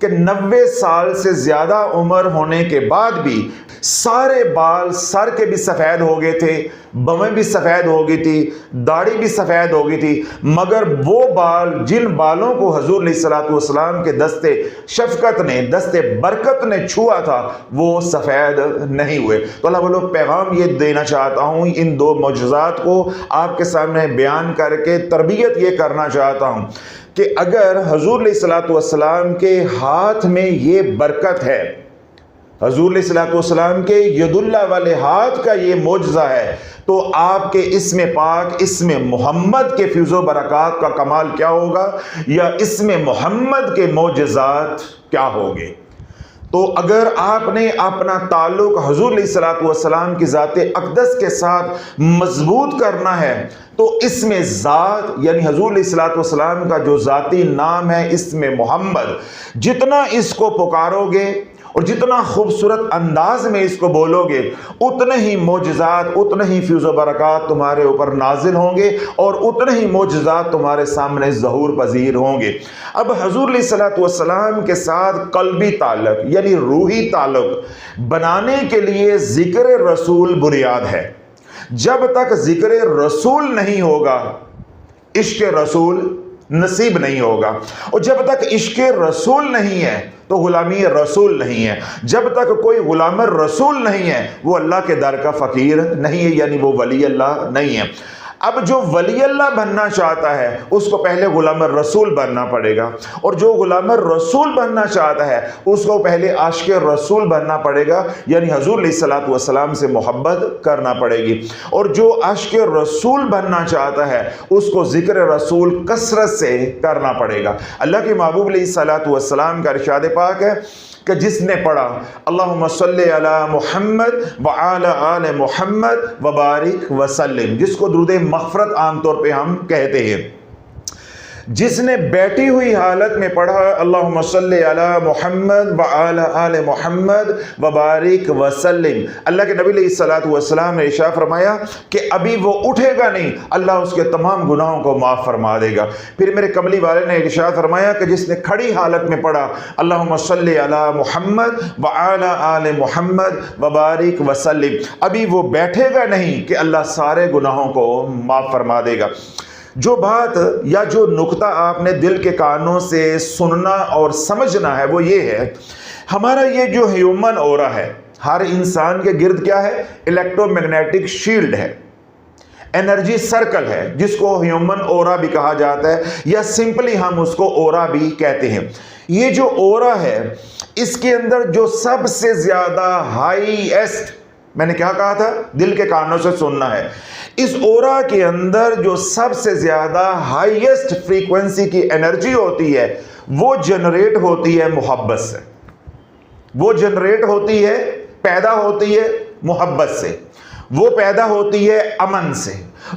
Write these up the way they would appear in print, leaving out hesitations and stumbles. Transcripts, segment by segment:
کہ 90 سال سے زیادہ عمر ہونے کے بعد بھی سارے بال سر کے بھی سفید ہو گئے تھے، بویں بھی سفید ہو گئی تھی، داڑھی بھی سفید ہو گئی تھی، مگر وہ بال جن بالوں کو حضور علیہ الصلوۃ والسلام کے دستے شفقت نے، دستے برکت نے چھوا تھا، وہ سفید نہیں ہوئے۔ تو اللہ بولو پیغام یہ دینا چاہتا ہوں، ان دو معجزات کو آپ کے سامنے بیان کر کے تربیت یہ کرنا چاہتا ہوں کہ اگر حضور علیہ الصلوۃ والسلام کے ہاتھ میں یہ برکت ہے، حضور علیہ الصلوۃ والسلام کے ید اللہ والے ہاتھ کا یہ معجزہ ہے، تو آپ کے اسم پاک، اسم محمد کے فیض و برکات کا کمال کیا ہوگا، یا اسم محمد کے معجزات کیا ہوں گے۔ تو اگر آپ نے اپنا تعلق حضور علیہ الصلوۃ والسلام کی ذات اقدس کے ساتھ مضبوط کرنا ہے تو اسم ذات یعنی حضور علیہ الصلوۃ والسلام کا جو ذاتی نام ہے اسم محمد، جتنا اس کو پکارو گے اور جتنا خوبصورت انداز میں اس کو بولو گے، اتنے ہی معجزات، اتنے ہی فیض و برکات تمہارے اوپر نازل ہوں گے اور اتنے ہی معجزات تمہارے سامنے ظہور پذیر ہوں گے۔ اب حضور علیہ الصلوۃ والسلام کے ساتھ قلبی تعلق یعنی روحی تعلق بنانے کے لیے ذکر رسول بنیاد ہے۔ جب تک ذکر رسول نہیں ہوگا، عشق رسول نصیب نہیں ہوگا، اور جب تک عشق رسول نہیں ہے تو غلامی رسول نہیں ہے۔ جب تک کوئی غلام رسول نہیں ہے وہ اللہ کے در کا فقیر نہیں ہے، یعنی وہ ولی اللہ نہیں ہے۔ اب جو ولی اللہ بننا چاہتا ہے اس کو پہلے غلام رسول بننا پڑے گا، اور جو غلام رسول بننا چاہتا ہے اس کو پہلے عاشق رسول بننا پڑے گا، یعنی حضور علیہ الصلوۃ والسلام سے محبت کرنا پڑے گی۔ اور جو عاشق رسول بننا چاہتا ہے اس کو ذکر رسول کثرت سے کرنا پڑے گا۔ اللہ کے محبوب علیہ الصلوۃ والسلام کا ارشاد پاک ہے کہ جس نے پڑھا اللہم صلی علی محمد وعلی آل محمد وبارک وسلم، جس کو درود مغفرت عام طور پہ ہم کہتے ہیں، جس نے بیٹھی ہوئی حالت میں پڑھا اللہم صلی علی محمد وعلی آل محمد وبارک وسلم، اللہ کے نبی علیہ الصلوۃ والسلام نے ارشاد فرمایا کہ ابھی وہ اٹھے گا نہیں، اللہ اس کے تمام گناہوں کو معاف فرما دے گا۔ پھر میرے کملی والے نے ارشاد فرمایا کہ جس نے کھڑی حالت میں پڑھا اللہم صلی علی محمد وعلی آل محمد وبارک وسلم، ابھی وہ بیٹھے گا نہیں کہ اللہ سارے گناہوں کو معاف فرما دے گا۔ جو بات یا جو نقطہ آپ نے دل کے کانوں سے سننا اور سمجھنا ہے وہ یہ ہے، ہمارا یہ جو ہیومن اورا ہے، ہر انسان کے گرد کیا ہے؟ الیکٹرو میگنیٹک شیلڈ ہے، انرجی سرکل ہے، جس کو ہیومن اورا بھی کہا جاتا ہے، یا سمپلی ہم اس کو اورا بھی کہتے ہیں۔ یہ جو اورا ہے اس کے اندر جو سب سے زیادہ ہائیسٹ، میں نے کیا کہا تھا؟ دل کے کانوں سے سننا ہے۔ اس اورا کے اندر جو سب سے زیادہ ہائیسٹ فریکوینسی کی انرجی ہوتی ہے وہ جنریٹ ہوتی ہے محبت سے، وہ جنریٹ ہوتی ہے، پیدا ہوتی ہے محبت سے، وہ پیدا ہوتی ہے امن سے،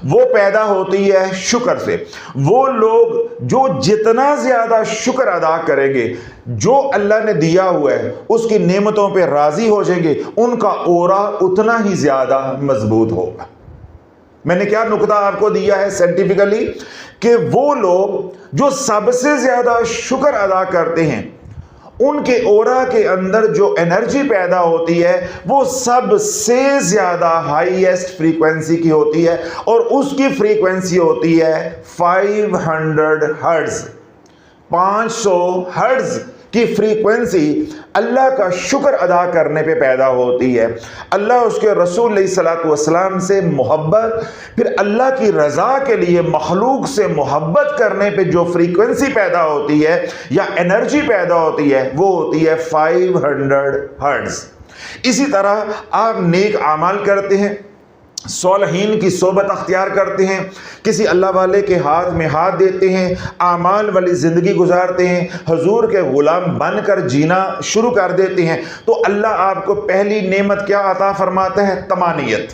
وہ پیدا ہوتی ہے شکر سے۔ وہ لوگ جو جتنا زیادہ شکر ادا کریں گے، جو اللہ نے دیا ہوا ہے اس کی نعمتوں پہ راضی ہو جائیں گے، ان کا اورا اتنا ہی زیادہ مضبوط ہوگا۔ میں نے کیا نقطہ آپ کو دیا ہے سائنٹیفکلی کہ وہ لوگ جو سب سے زیادہ شکر ادا کرتے ہیں ان کے اورا کے اندر جو انرجی پیدا ہوتی ہے وہ سب سے زیادہ ہائیسٹ فریکوینسی کی ہوتی ہے، اور اس کی فریکوینسی ہوتی ہے 500 ہرٹز، 500 ہرٹز کی فریکوینسی اللہ کا شکر ادا کرنے پہ پیدا ہوتی ہے۔ اللہ اس کے رسول علیہ الصلوۃ والسلام سے محبت، پھر اللہ کی رضا کے لیے مخلوق سے محبت کرنے پہ جو فریکوینسی پیدا ہوتی ہے یا انرجی پیدا ہوتی ہے وہ ہوتی ہے 500 ہرٹز۔ اسی طرح آپ نیک اعمال کرتے ہیں، صالحین کی صحبت اختیار کرتے ہیں، کسی اللہ والے کے ہاتھ میں ہاتھ دیتے ہیں، اعمال والی زندگی گزارتے ہیں، حضور کے غلام بن کر جینا شروع کر دیتے ہیں، تو اللہ آپ کو پہلی نعمت کیا عطا فرماتا ہے؟ طمانینت۔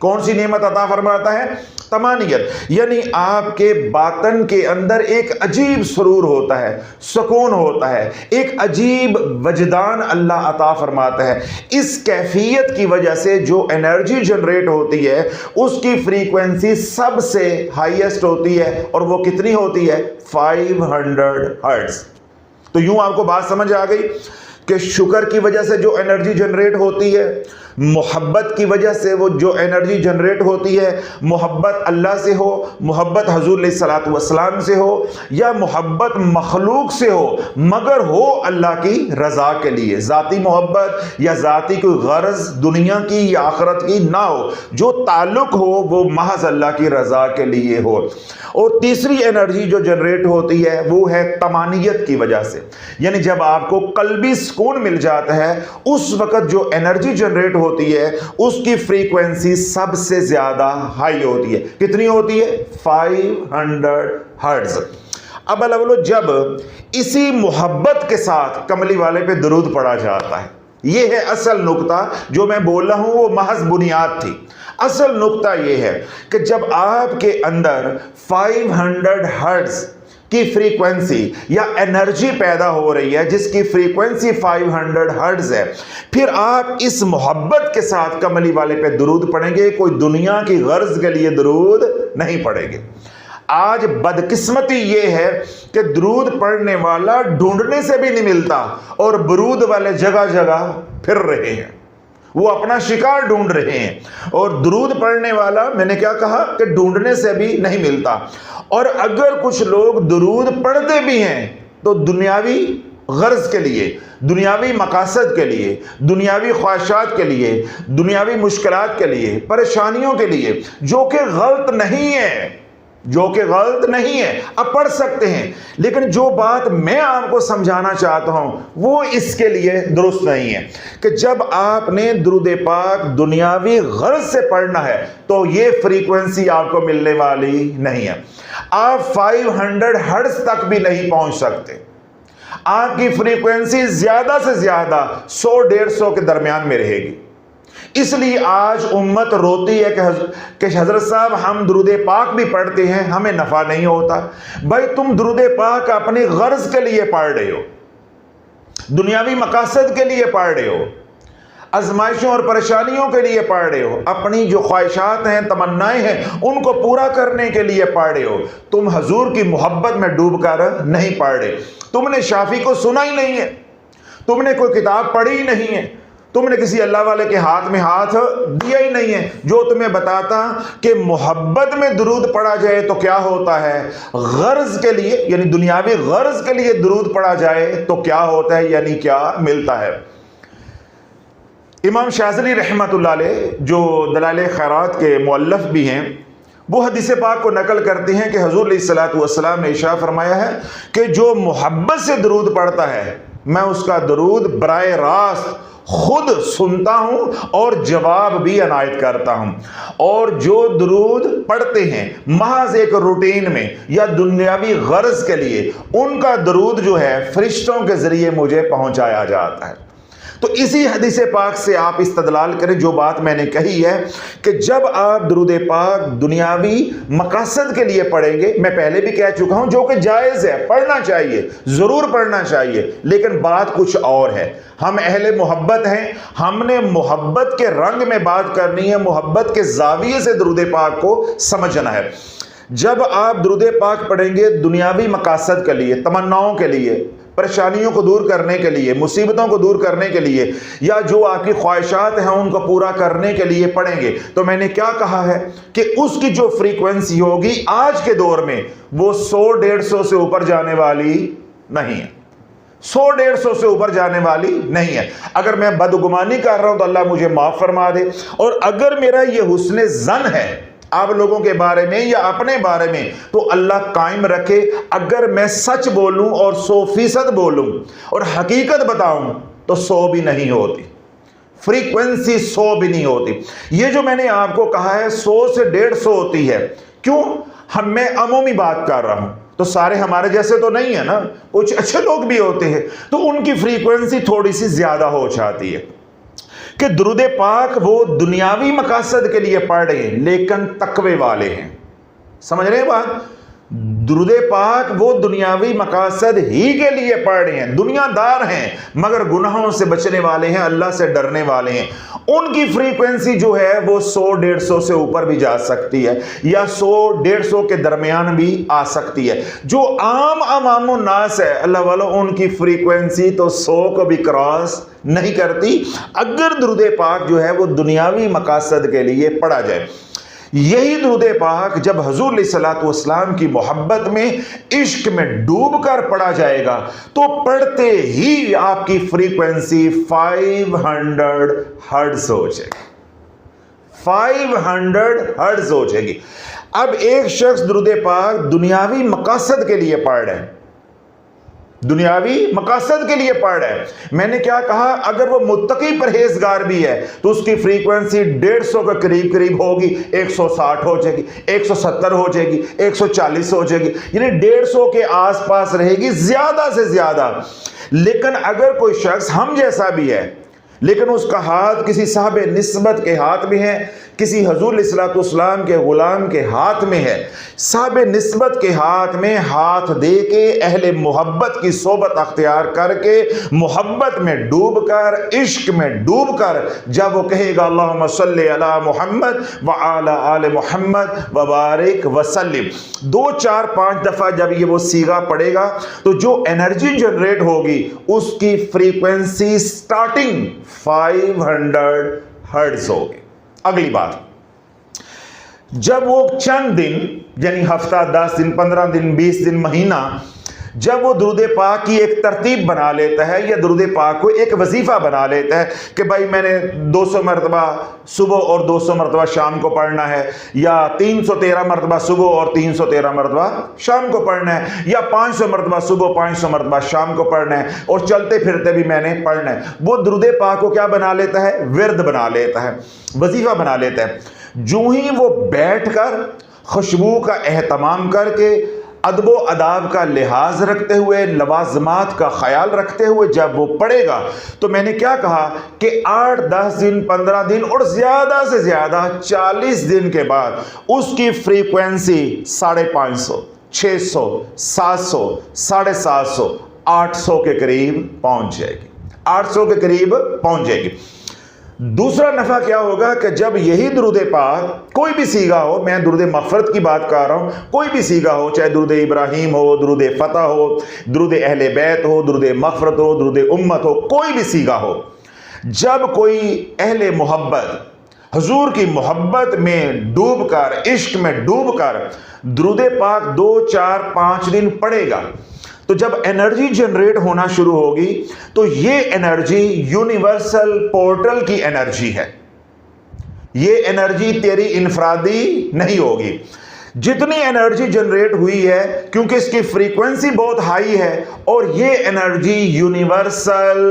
کون سی نعمت عطا فرماتا ہے؟ طمانینت، یعنی آپ کے باطن کے اندر ایک عجیب سرور ہوتا ہے، سکون ہوتا ہے، ایک عجیب وجدان اللہ عطا فرماتا ہے۔ اس کیفیت کی وجہ سے جو انرجی جنریٹ ہوتی ہے اس کی فریکوینسی سب سے ہائیسٹ ہوتی ہے، اور وہ کتنی ہوتی ہے؟ 500 ہرٹز۔ تو یوں آپ کو بات سمجھ آ گئی کہ شکر کی وجہ سے جو انرجی جنریٹ ہوتی ہے، محبت کی وجہ سے وہ جو انرجی جنریٹ ہوتی ہے، محبت اللہ سے ہو، محبت حضور علیہ الصلوۃ والسلام سے ہو، یا محبت مخلوق سے ہو، مگر ہو اللہ کی رضا کے لیے، ذاتی محبت یا ذاتی کوئی غرض دنیا کی یا آخرت کی نہ ہو، جو تعلق ہو وہ محض اللہ کی رضا کے لیے ہو۔ اور تیسری انرجی جو جنریٹ ہوتی ہے وہ ہے طمانینت کی وجہ سے، یعنی جب آپ کو قلبی سکون مل جاتا ہے اس وقت جو انرجی جنریٹ ہوتی ہے اس کی فریکوینسی سب سے زیادہ ہائی ہوتی ہے۔ کتنی ہوتی ہے؟ 500 ہرٹز۔ اب الولو جب اسی محبت کے ساتھ کملی والے پہ درود پڑھا جاتا ہے، یہ ہے اصل نقطہ جو میں بول رہا ہوں، وہ محض بنیاد تھی۔ اصل نقطہ یہ ہے کہ جب آپ کے اندر 500 ہرٹز کی فریکوینسی یا انرجی پیدا ہو رہی ہے جس کی فریکوینسی 500 ہرٹز ہے، پھر آپ اس محبت کے ساتھ کملی والے پہ درود پڑھیں گے، کوئی دنیا کی غرض کے لیے درود نہیں پڑھیں گے۔ آج بدقسمتی یہ ہے کہ درود پڑھنے والا ڈھونڈنے سے بھی نہیں ملتا اور برود والے جگہ جگہ پھر رہے ہیں، وہ اپنا شکار ڈھونڈ رہے ہیں، اور درود پڑھنے والا میں نے کیا کہا کہ ڈھونڈنے سے بھی نہیں ملتا۔ اور اگر کچھ لوگ درود پڑھتے بھی ہیں تو دنیاوی غرض کے لیے، دنیاوی مقاصد کے لیے، دنیاوی خواہشات کے لیے، دنیاوی مشکلات کے لیے، پریشانیوں کے لیے، جو کہ غلط نہیں ہے، جو کہ غلط نہیں ہے، اب پڑھ سکتے ہیں، لیکن جو بات میں آپ کو سمجھانا چاہتا ہوں وہ اس کے لیے درست نہیں ہے کہ جب آپ نے درود پاک دنیاوی غرض سے پڑھنا ہے تو یہ فریکوینسی آپ کو ملنے والی نہیں ہے۔ آپ 500 ہرٹز تک بھی نہیں پہنچ سکتے، آپ کی فریکوینسی زیادہ سے زیادہ 100-150 کے درمیان میں رہے گی۔ اس لیے آج امت روتی ہے کہ حضرت صاحب ہم درود پاک بھی پڑھتے ہیں، ہمیں نفع نہیں ہوتا۔ بھائی تم درود پاک اپنی غرض کے لیے پڑھ رہے ہو، دنیاوی مقاصد کے لیے پڑھ رہے ہو، آزمائشوں اور پریشانیوں کے لیے پڑھ رہے ہو، اپنی جو خواہشات ہیں، تمنائیں ہیں، ان کو پورا کرنے کے لیے پڑھ رہے ہو۔ تم حضور کی محبت میں ڈوب کر نہیں پڑھ رہے، تم نے شافی کو سنا ہی نہیں ہے، تم نے کوئی کتاب پڑھی ہی نہیں ہے، تم نے کسی اللہ والے کے ہاتھ میں ہاتھ دیا ہی نہیں ہے جو تمہیں بتاتا کہ محبت میں درود پڑھا جائے تو کیا ہوتا ہے، غرض کے لیے یعنی دنیاوی غرض کے لیے درود پڑھا جائے تو کیا ہوتا ہے، یعنی کیا ملتا ہے۔ امام شاذلی رحمۃ اللہ علیہ جو دلائل خیرات کے مؤلف بھی ہیں، وہ حدیث پاک کو نقل کرتے ہیں کہ حضور علیہ الصلوۃ والسلام نے ارشاد فرمایا ہے کہ جو محبت سے درود پڑھتا ہے میں اس کا درود براہ راست خود سنتا ہوں اور جواب بھی عنایت کرتا ہوں، اور جو درود پڑھتے ہیں محض ایک روٹین میں یا دنیاوی غرض کے لیے، ان کا درود جو ہے فرشتوں کے ذریعے مجھے پہنچایا جاتا ہے۔ تو اسی حدیث پاک سے آپ استدلال کریں جو بات میں نے کہی ہے کہ جب آپ درود پاک دنیاوی مقاصد کے لیے پڑھیں گے، میں پہلے بھی کہہ چکا ہوں جو کہ جائز ہے، پڑھنا چاہیے، ضرور پڑھنا چاہیے، لیکن بات کچھ اور ہے۔ ہم اہل محبت ہیں، ہم نے محبت کے رنگ میں بات کرنی ہے، محبت کے زاویے سے درود پاک کو سمجھنا ہے۔ جب آپ درود پاک پڑھیں گے دنیاوی مقاصد کے لیے، تمناؤں کے لیے، پریشانیوں کو دور کرنے کے لیے، مصیبتوں کو دور کرنے کے لیے، یا جو آپ کی خواہشات ہیں ان کو پورا کرنے کے لیے پڑھیں گے، تو میں نے کیا کہا ہے کہ اس کی جو فریکوینسی ہوگی آج کے دور میں وہ 100-150 سے اوپر جانے والی نہیں ہے، 100-150 سے اوپر جانے والی نہیں ہے۔ اگر میں بدگمانی کر رہا ہوں تو اللہ مجھے معاف فرما دے، اور اگر میرا یہ حسن ظن ہے آپ لوگوں کے بارے میں یا اپنے بارے میں تو اللہ قائم رکھے، اگر میں سچ بولوں اور 100% بولوں اور حقیقت بتاؤں تو 100 بھی نہیں ہوتی، فریکوینسی 100 بھی نہیں ہوتی۔ یہ جو میں نے آپ کو کہا ہے 100 سے 150 ہوتی ہے، کیوں؟ میں عمومی بات کر رہا ہوں، تو سارے ہمارے جیسے تو نہیں ہے نا، کچھ اچھے لوگ بھی ہوتے ہیں تو ان کی فریکوینسی تھوڑی سی زیادہ ہو جاتی ہے کہ درود پاک وہ دنیاوی مقاصد کے لیے پڑھ رہے ہیں لیکن تقوی والے ہیں۔ سمجھ رہے ہیں بات؟ درود پاک وہ دنیاوی مقاصد ہی کے لیے پڑھ رہے ہیں، دنیا دار ہیں مگر گناہوں سے بچنے والے ہیں، اللہ سے ڈرنے والے ہیں، ان کی فریکوینسی جو ہے وہ 100-150 سے اوپر بھی جا سکتی ہے یا 100-150 کے درمیان بھی آ سکتی ہے۔ جو عوام الناس ہے اللہ والو، ان کی فریکوینسی تو 100 کو بھی کراس نہیں کرتی اگر درود پاک جو ہے وہ دنیاوی مقاصد کے لیے پڑھا جائے۔ یہی درود پاک جب حضور علیہ الصلوۃ والسلام کی محبت میں، عشق میں ڈوب کر پڑھا جائے گا تو پڑھتے ہی آپ کی فریکوینسی 500 ہرٹز ہو جائے گی، 500 ہرٹز ہو جائے گی۔ اب ایک شخص درود پاک دنیاوی مقاصد کے لیے پڑھ رہا ہے، دنیاوی مقاصد کے لیے پڑھ رہا ہے، میں نے کیا کہا، اگر وہ متقی پرہیزگار بھی ہے تو اس کی فریکوینسی 150 کے قریب ہوگی، 160 ہو جائے گی، 170 ہو جائے گی، 140 ہو جائے گی، یعنی 150 کے آس پاس رہے گی زیادہ سے زیادہ۔ لیکن اگر کوئی شخص ہم جیسا بھی ہے لیکن اس کا ہاتھ کسی صاحب نسبت کے ہاتھ میں ہے، کسی حضور علیہ الصلوۃ والسلام کے غلام کے ہاتھ میں ہے، صاحب نسبت کے ہاتھ میں ہاتھ دے کے اہل محبت کی صحبت اختیار کر کے محبت میں ڈوب کر، عشق میں ڈوب کر جب وہ کہے گا اللہم صلی علی محمد وعلی آل محمد وبارک وسلم، 2 4 5 دفعہ جب یہ وہ صیغہ پڑے گا تو جو انرجی جنریٹ ہوگی اس کی فریکوینسی سٹارٹنگ 500 ہرٹز ہوگی۔ اگلی بات، جب وہ چند دن یعنی ہفتہ، 10 دن، 15 دن، 20 دن، مہینہ، جب وہ درود پاک کی ایک ترتیب بنا لیتا ہے یا درود پاک کو ایک وظیفہ بنا لیتا ہے کہ بھائی میں نے 200 مرتبہ صبح اور 200 مرتبہ شام کو پڑھنا ہے، یا 313 مرتبہ صبح اور 313 مرتبہ شام کو پڑھنا ہے، یا 500 مرتبہ صبح 500 مرتبہ شام کو پڑھنا ہے، اور چلتے پھرتے بھی میں نے پڑھنا ہے، وہ درود پاک کو کیا بنا لیتا ہے؟ ورد بنا لیتا ہے، وظیفہ بنا لیتا ہے۔ جو ہی وہ بیٹھ کر خوشبو کا اہتمام کر کے، ادب و آداب کا لحاظ رکھتے ہوئے، لوازمات کا خیال رکھتے ہوئے جب وہ پڑھے گا تو میں نے کیا کہا کہ 8 10 دن، 15 دن اور زیادہ سے زیادہ 40 دن کے بعد اس کی فریکوینسی 550، 600، 700، 750، 800 کے قریب پہنچ جائے گی، 800 کے قریب پہنچ جائے گی۔ دوسرا نفع کیا ہوگا کہ جب یہی درود پاک کوئی بھی صیغہ ہو، میں درود مغفرت کی بات کر رہا ہوں، کوئی بھی صیغہ ہو، چاہے درود ابراہیم ہو، درود فتح ہو، درود اہل بیت ہو، درود مغفرت ہو، درود امت ہو، کوئی بھی صیغہ ہو، جب کوئی اہل محبت حضور کی محبت میں ڈوب کر، عشق میں ڈوب کر درود پاک 2 4 5 دن پڑھے گا تو جب انرجی جنریٹ ہونا شروع ہوگی تو یہ انرجی یونیورسل پورٹل کی انرجی ہے، یہ انرجی تیری انفرادی نہیں ہوگی۔ جتنی انرجی جنریٹ ہوئی ہے کیونکہ اس کی فریکوینسی بہت ہائی ہے اور یہ انرجی یونیورسل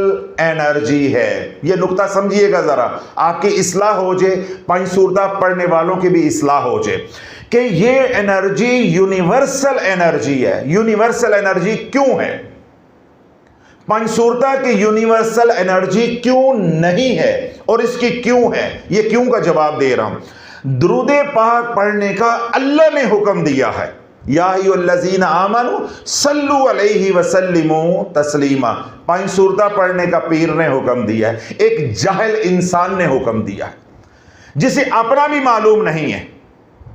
انرجی ہے، یہ نقطہ سمجھیے گا ذرا، آپ کی اصلاح ہو جائے، 5 سورتہ پڑھنے والوں کی بھی اصلاح ہو جائے کہ یہ انرجی یونیورسل انرجی ہے۔ یونیورسل انرجی کیوں ہے؟ 5 سورتہ کی یونیورسل انرجی کیوں نہیں ہے اور اس کی کیوں ہے؟ یہ کیوں کا جواب دے رہا ہوں۔ درود پاک پڑھنے کا اللہ نے حکم دیا ہے، یا ایھا الذین آمنوا صلوا علیہ وسلموا تسلیما، 5 سورتہ پڑھنے کا پیر نے حکم دیا ہے، ایک جاہل انسان نے حکم دیا ہے جسے اپنا بھی معلوم نہیں ہے،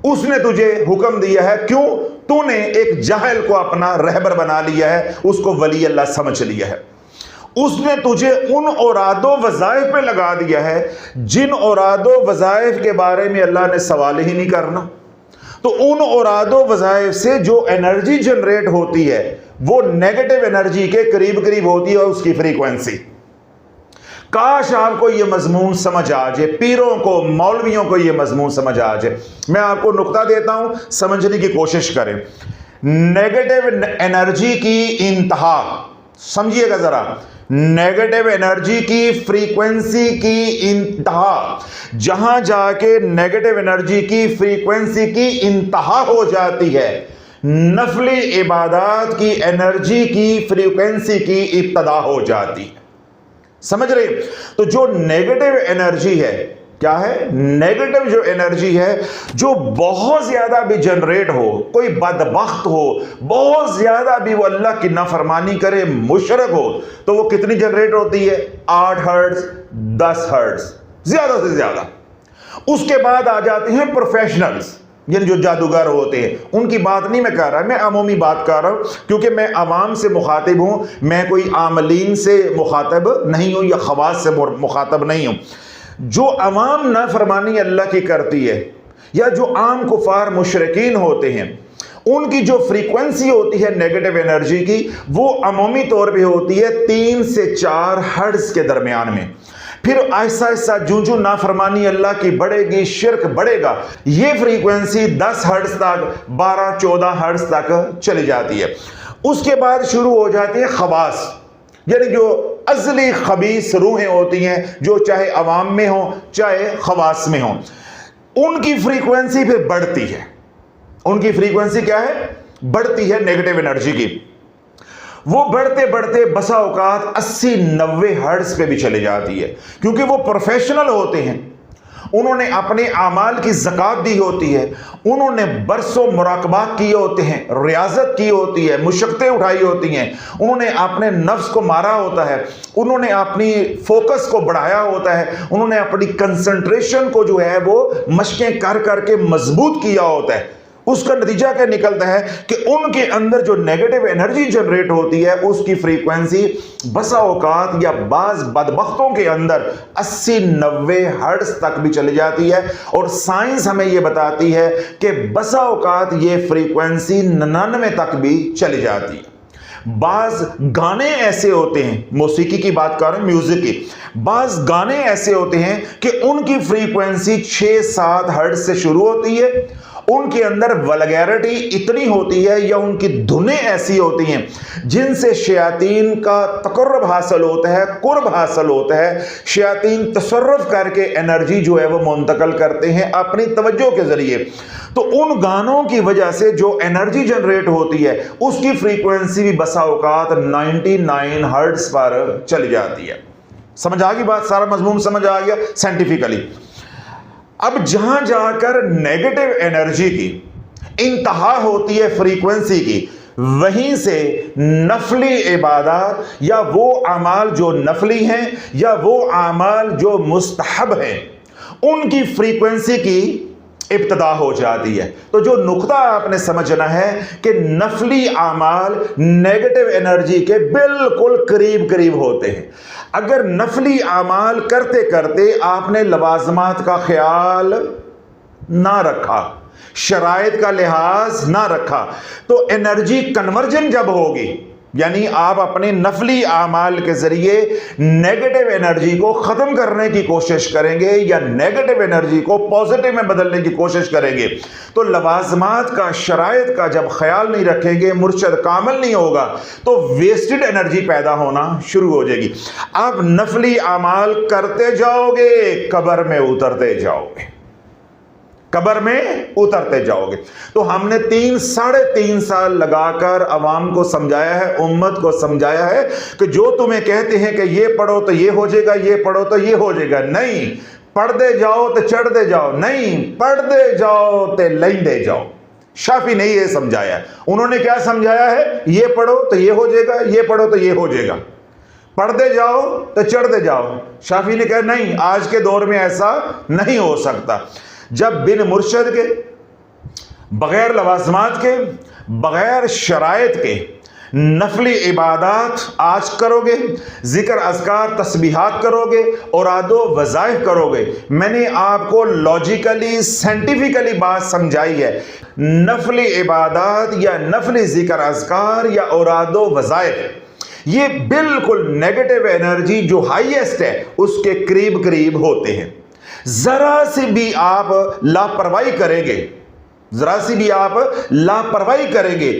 اس نے تجھے حکم دیا ہے۔ کیوں؟ تو نے ایک جاہل کو اپنا رہبر بنا لیا ہے، اس کو ولی اللہ سمجھ لیا ہے، اس نے تجھے ان اوراد و وظائف پہ لگا دیا ہے جن اوراد و وظائف کے بارے میں اللہ نے سوال ہی نہیں کرنا، تو ان اوراد و وظائف سے جو انرجی جنریٹ ہوتی ہے وہ نیگیٹو انرجی کے قریب ہوتی ہے، اور اس کی فریکوینسی۔ کاش آپ کو یہ مضمون سمجھ آ جائے، پیروں کو، مولویوں کو یہ مضمون سمجھ آ جائے۔ میں آپ کو نقطہ دیتا ہوں، سمجھنے کی کوشش کریں۔ نیگیٹو انرجی کی انتہا سمجھیے گا ذرا، نیگیٹو انرجی کی فریکوینسی کی انتہا، جہاں جا کے نیگیٹو انرجی کی فریکوینسی کی انتہا ہو جاتی ہے، نفلی عبادات کی انرجی کی فریکوینسی کی ابتدا ہو جاتی ہے۔ سمجھ رہے؟ تو جو نیگیٹو انرجی ہے کیا ہے؟ نیگیٹو جو انرجی ہے، جو بہت زیادہ بھی جنریٹ ہو، کوئی بدبخت ہو، بہت زیادہ بھی وہ اللہ کی نافرمانی کرے، مشرک ہو، تو وہ کتنی جنریٹ ہوتی ہے؟ 8 ہرٹز، 10 ہرٹز، زیادہ سے زیادہ۔ اس کے بعد آ جاتے ہیں پروفیشنلز، یعنی جو جادوگر ہوتے ہیں، ان کی بات نہیں میں کر رہا، میں عمومی بات کر رہا ہوں، کیونکہ میں عوام سے مخاطب ہوں، میں کوئی عاملین سے مخاطب نہیں ہوں یا خواص سے مخاطب نہیں ہوں۔ جو عوام نافرمانی اللہ کی کرتی ہے، یا جو عام کفار مشرکین ہوتے ہیں، ان کی جو فریکوینسی ہوتی ہے نیگیٹو انرجی کی، وہ عمومی طور پہ ہوتی ہے 3 سے 4 ہرٹز کے درمیان میں۔ پھر آہستہ آہستہ جو نافرمانی اللہ کی بڑھے گی، شرک بڑھے گا، یہ فریکوینسی 10 ہرٹز تک، 12-14 ہرٹز تک چلی جاتی ہے۔ اس کے بعد شروع ہو جاتی ہے خواص، یعنی جو ازلی خبیث روحیں ہوتی ہیں، جو چاہے عوام میں ہوں چاہے خواص میں ہوں، ان کی فریکوینسی پھر بڑھتی ہے۔ ان کی فریکوینسی کیا ہے؟ بڑھتی ہے نیگیٹو انرجی کی۔ وہ بڑھتے بڑھتے بسا اوقات 80-90 ہرٹز پہ بھی چلی جاتی ہے، کیونکہ وہ پروفیشنل ہوتے ہیں، انہوں نے اپنے اعمال کی زکوٰۃ دی ہوتی ہے، انہوں نے برسوں مراقبات کیے ہوتے ہیں، ریاضت کی ہوتی ہے، مشقتیں اٹھائی ہوتی ہیں، انہوں نے اپنے نفس کو مارا ہوتا ہے، انہوں نے اپنی فوکس کو بڑھایا ہوتا ہے، انہوں نے اپنی کنسنٹریشن کو جو ہے وہ مشقیں کر کر کے مضبوط کیا ہوتا ہے۔ اس کا نتیجہ کیا نکلتا ہے کہ ان کے اندر جو نیگیٹو انرجی جنریٹ ہوتی ہے، اس کی فریکوینسی بسا اوقات یا بعض بدبختوں کے اندر 80-90 ہرٹز تک بھی چلی جاتی ہے، اور سائنس ہمیں یہ بتاتی ہے کہ بسا اوقات یہ فریکوینسی 99 تک بھی چلی جاتی ہے۔ بعض گانے ایسے ہوتے ہیں، موسیقی کی بات کر رہے ہیں، میوزک کی، بعض گانے ایسے ہوتے ہیں کہ ان کی فریکوینسی 6-7 ہرٹز سے شروع ہوتی ہے، ان کے اندر ولگیرٹی اتنی ہوتی ہے یا ان کی دھنیں ایسی ہوتی ہیں جن سے شیاطین کا تقرب حاصل ہوتا ہے، قرب حاصل ہوتا ہے، شیاطین تصرف کر کے انرجی جو ہے وہ منتقل کرتے ہیں اپنی توجہ کے ذریعے۔ تو ان گانوں کی وجہ سے جو انرجی جنریٹ ہوتی ہے، اس کی فریکوینسی بھی بسا اوقات 99 ہرٹز پر چلی جاتی ہے۔ سمجھ آ گئی بات؟ سارا مضمون سمجھ آ گیا سائنٹیفیکلی؟ اب جہاں جا کر نیگیٹو انرجی کی انتہا ہوتی ہے فریکوینسی کی، وہیں سے نفلی عبادات یا وہ اعمال جو نفلی ہیں یا وہ اعمال جو مستحب ہیں، ان کی فریکوینسی کی ابتدا ہو جاتی ہے۔ تو جو نقطہ آپ نے سمجھنا ہے کہ نفلی اعمال نیگیٹو انرجی کے بالکل قریب قریب ہوتے ہیں۔ اگر نفلی اعمال کرتے کرتے آپ نے لوازمات کا خیال نہ رکھا، شرائط کا لحاظ نہ رکھا، تو انرجی کنورجن جب ہوگی، یعنی آپ اپنے نفلی اعمال کے ذریعے نیگیٹو انرجی کو ختم کرنے کی کوشش کریں گے یا نیگیٹو انرجی کو پازیٹو میں بدلنے کی کوشش کریں گے، تو لوازمات کا، شرائط کا جب خیال نہیں رکھیں گے، مرشد کامل نہیں ہوگا، تو ویسٹڈ انرجی پیدا ہونا شروع ہو جائے گی۔ آپ نفلی اعمال کرتے جاؤ گے، قبر میں اترتے جاؤ گے، قبر میں اترتے جاؤ گے۔ تو ہم نے 3-3.5 سال لگا کر عوام کو سمجھایا ہے، امت کو سمجھایا ہے کہ جو تمہیں کہتے ہیں کہ یہ پڑھو تو یہ ہو جائے گا، یہ پڑھو تو یہ ہو جائے گا، نہیں، پڑھتے جاؤ تو چڑھتے جاؤ، نہیں، پڑھتے جاؤ تو لیندے جاؤ۔ شافی نے یہ سمجھایا ہے۔ انہوں نے کیا سمجھایا ہے؟ یہ پڑھو تو یہ ہو جائے گا، یہ پڑھو تو یہ ہو جائے گا، پڑھتے جاؤ تو چڑھتے جاؤ۔ شافی نے کہا نہیں، آج کے دور میں ایسا نہیں ہو سکتا۔ جب بن مرشد کے، بغیر لوازمات کے، بغیر شرائط کے نفلی عبادات آج کرو گے، ذکر اذکار تسبیحات کرو گے، اوراد و وظائف کرو گے، میں نے آپ کو لاجیکلی سائنٹیفیکلی بات سمجھائی ہے، نفلی عبادات یا نفلی ذکر اذکار یا اوراد و وظائف یہ بالکل نیگیٹو انرجی جو ہائیسٹ ہے اس کے قریب قریب ہوتے ہیں۔ ذرا سی بھی آپ لاپرواہی کریں گے، ذرا سی بھی آپ لاپرواہی کریں گے،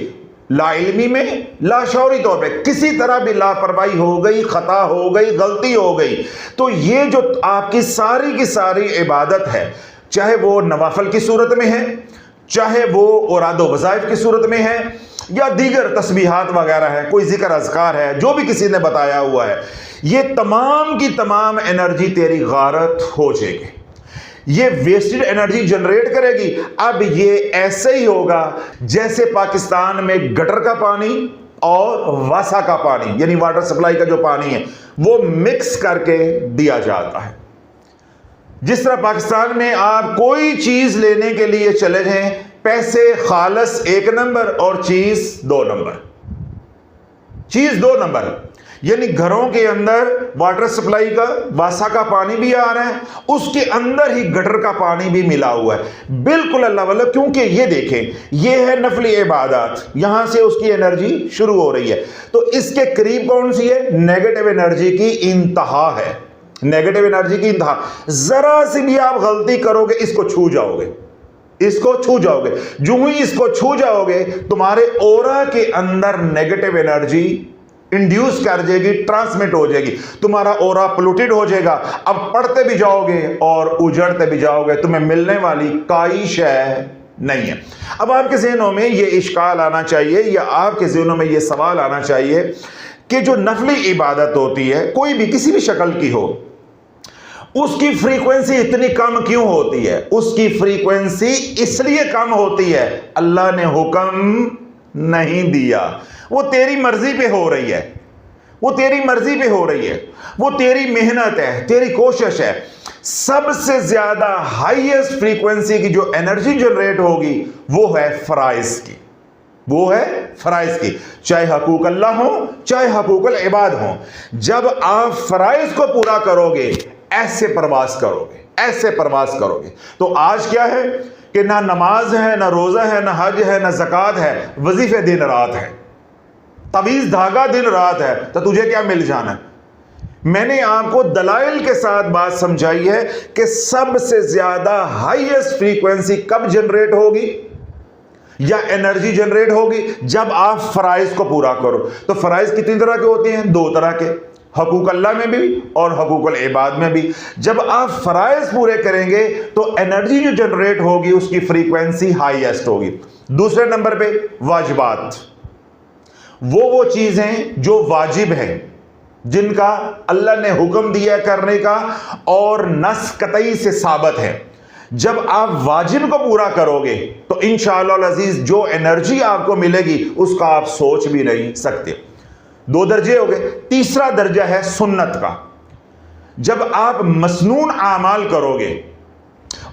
لا علمی میں، لا شعوری طور پہ کسی طرح بھی لاپرواہی ہو گئی، خطا ہو گئی، غلطی ہو گئی، تو یہ جو آپ کی ساری عبادت ہے، چاہے وہ نوافل کی صورت میں ہے، چاہے وہ اوراد و وظائف کی صورت میں ہے، یا دیگر تسبیحات وغیرہ ہے، کوئی ذکر اذکار ہے، جو بھی کسی نے بتایا ہوا ہے، یہ تمام کی تمام انرجی تیری غارت ہو جائے گی۔ یہ ویسٹڈ انرجی جنریٹ کرے گی. اب یہ ایسے ہی ہوگا جیسے پاکستان میں گٹر کا پانی اور واسا کا پانی یعنی واٹر سپلائی کا جو پانی ہے وہ مکس کر کے دیا جاتا ہے. جس طرح پاکستان میں آپ کوئی چیز لینے کے لیے چلے جائیں، پیسے خالص 1 نمبر اور چیز 2 نمبر. چیز 2 نمبر یعنی گھروں کے اندر واٹر سپلائی کا واسا کا پانی بھی آ رہا ہے، اس کے اندر ہی گٹر کا پانی بھی ملا ہوا ہے. بالکل اللہ والا، کیونکہ یہ دیکھیں یہ ہے نفلی عبادات، یہاں سے اس کی انرجی شروع ہو رہی ہے. تو اس کے قریب کون سی ہے؟ نیگیٹو انرجی کی انتہا ہے. نیگیٹو انرجی کی انتہا. ذرا سی بھی آپ غلطی کرو گے اس کو چھو جاؤ گے، اس کو چھو جاؤ گے. جو ہی اس کو چھو جاؤ گے تمہارے اورا کے اندر نیگیٹو انرجی انڈیوس کر جائے گی، ٹرانسمٹ ہو جائے گی، تمہارا اورا پلوٹیڈ ہو جائے گا. اب پڑھتے بھی جاؤ گے اور اجڑتے بھی جاؤ گے، تمہیں ملنے والی کوئی شے نہیں ہے. اب آپ کے ذہنوں میں یہ اشکال آنا چاہیے یا آپ کے ذہنوں میں یہ سوال آنا چاہیے کہ جو نفلی عبادت ہوتی ہے کوئی بھی کسی بھی شکل کی ہو، اس کی فریکوینسی اتنی کم کیوں ہوتی ہے؟ اس کی فریکوینسی اس لیے کم ہوتی ہے اللہ نے حکم نہیں دیا. وہ تیری مرضی پہ ہو رہی ہے، وہ تیری مرضی پہ ہو رہی ہے، وہ تیری محنت ہے، تیری کوشش ہے. سب سے زیادہ ہائیسٹ فریکوینسی کی جو انرجی جنریٹ ہوگی وہ ہے فرائض کی، وہ ہے فرائض کی، چاہے حقوق اللہ ہوں چاہے حقوق العباد ہوں. جب آپ فرائض کو پورا کرو گے ایسے پرواز کرو گے، ایسے پرواز کرو گے. تو آج کیا ہے کہ نہ نماز ہے، نہ روزہ ہے، نہ حج ہے، نہ زکوٰۃ ہے، وظیفے دن رات ہے، تعویذ دھاگا دن رات ہے. تو تجھے کیا مل جانا ہے؟ میں نے آپ کو دلائل کے ساتھ بات سمجھائی ہے کہ سب سے زیادہ ہائیسٹ فریکوینسی کب جنریٹ ہوگی یا انرجی جنریٹ ہوگی؟ جب آپ فرائض کو پورا کرو. تو فرائض کتنی طرح کے ہوتے ہیں؟ 2 طرح کے، حقوق اللہ میں بھی اور حقوق العباد میں بھی. جب آپ فرائض پورے کریں گے تو انرجی جو جنریٹ ہوگی اس کی فریکوینسی ہائیسٹ ہوگی. دوسرے نمبر پہ واجبات، وہ چیزیں جو واجب ہیں، جن کا اللہ نے حکم دیا کرنے کا اور نص قطعی سے ثابت ہے. جب آپ واجب کو پورا کرو گے تو انشاءاللہ العزیز جو انرجی آپ کو ملے گی اس کا آپ سوچ بھی نہیں سکتے. 2 درجے ہو گئے. تیسرا درجہ ہے سنت کا. جب آپ مسنون اعمال کرو گے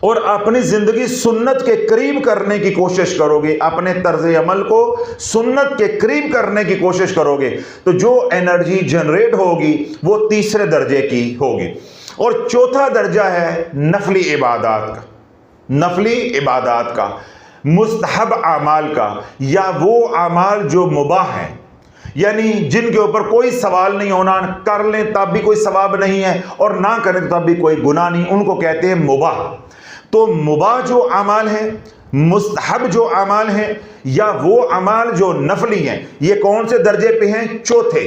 اور اپنی زندگی سنت کے قریب کرنے کی کوشش کرو گے، اپنے طرز عمل کو سنت کے قریب کرنے کی کوشش کرو گے، تو جو انرجی جنریٹ ہوگی وہ تیسرے درجے کی ہوگی. اور چوتھا درجہ ہے نفلی عبادات کا، نفلی عبادات کا، مستحب اعمال کا، یا وہ اعمال جو مباح ہیں، یعنی جن کے اوپر کوئی سوال نہیں ہونا، کر لیں تب بھی کوئی ثواب نہیں ہے اور نہ کریں تب بھی کوئی گناہ نہیں، ان کو کہتے ہیں مباح. تو مباح جو اعمال ہیں، مستحب جو اعمال ہیں، یا وہ اعمال جو نفلی ہیں، یہ کون سے درجے پہ ہیں؟ چوتھے.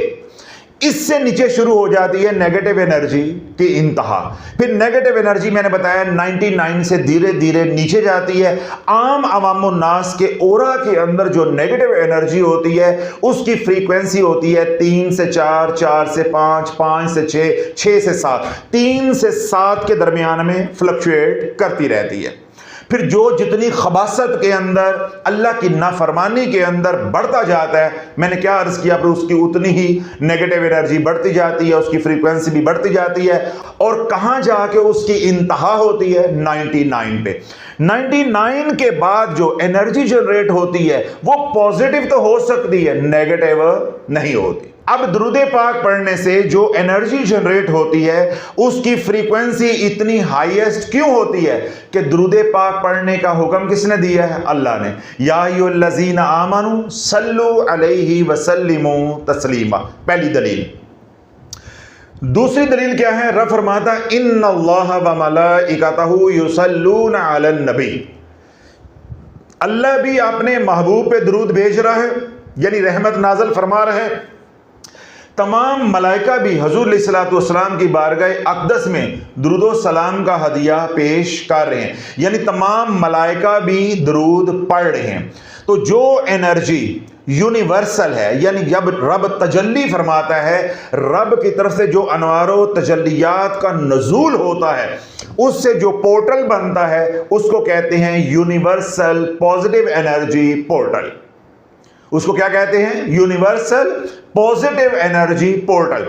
اس سے نیچے شروع ہو جاتی ہے نیگیٹو انرجی کی انتہا. پھر نیگیٹو انرجی میں نے بتایا 99 سے دھیرے دھیرے نیچے جاتی ہے. عام عوام الناس کے اورا کے اندر جو نیگیٹو انرجی ہوتی ہے اس کی فریکوینسی ہوتی ہے 3 سے 4، 4 سے 5، 5 سے 6، 6 سے 7، 3 سے 7 کے درمیان میں فلکچویٹ کرتی رہتی ہے. پھر جو جتنی خباثت کے اندر، اللہ کی نافرمانی کے اندر بڑھتا جاتا ہے، میں نے کیا عرض کیا، پھر اس کی اتنی ہی نیگیٹو انرجی بڑھتی جاتی ہے، اس کی فریکوینسی بھی بڑھتی جاتی ہے. اور کہاں جا کے اس کی انتہا ہوتی ہے؟ 99 پہ. 99 کے بعد جو انرجی جنریٹ ہوتی ہے وہ پازیٹیو تو ہو سکتی ہے، نیگیٹو نہیں ہوتی. اب درود پاک پڑھنے سے جو انرجی جنریٹ ہوتی ہے اس کی فریکوینسی اتنی ہائیسٹ کیوں ہوتی ہے کہ درود پاک پڑھنے کا حکم کس نے دیا ہے؟ اللہ نے. یا ایھا الذین آمنوا صلوا علیہ وسلموا تسلیما. پہلی دلیل. دوسری دلیل کیا ہے؟ رب فرماتا ان اللہ وملائکتہ یصلون علی النبی. اللہ بھی اپنے محبوب پہ درود بھیج رہا ہے، یعنی رحمت نازل فرما رہا ہے. تمام ملائکہ بھی حضور علیہ الصلوۃ والسلام کی بارگاہ اقدس میں درود و سلام کا ہدیہ پیش کر رہے ہیں، یعنی تمام ملائکہ بھی درود پڑھ رہے ہیں. تو جو انرجی یونیورسل ہے، یعنی جب رب تجلی فرماتا ہے، رب کی طرف سے جو انوار و تجلیات کا نزول ہوتا ہے، اس سے جو پورٹل بنتا ہے اس کو کہتے ہیں یونیورسل پازیٹیو انرجی پورٹل۔ اس کو کیا کہتے ہیں؟ Universal positive energy portal.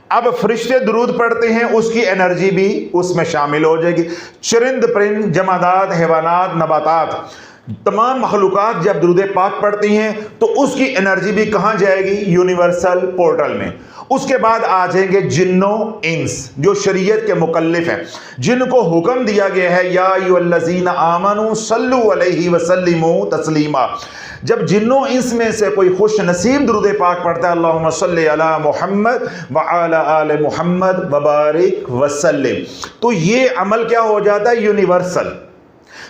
اب فرشتے درود پڑھتے ہیں، اس کی انرجی بھی اس میں شامل ہو جائے گی۔ چرند پرند، جمادات، حیوانات، نباتات، تمام مخلوقات جب درود پاک پڑھتی ہیں تو اس کی انرجی بھی کہاں جائے گی؟ یونیورسل پورٹل میں۔ اس کے بعد آ جائیں گے جن و انس، جو شریعت کے مکلف ہیں، جن کو حکم دیا گیا ہے یا ایھا الذین آمنوا صلوا علیہ وسلموا تسلیما۔ جب جن و انس میں سے کوئی خوش نصیب درود پاک پڑھتا ہے، اللہم صلی علی محمد وعلی آل محمد وبارک وسلم، تو یہ عمل کیا ہو جاتا ہے؟ یونیورسل۔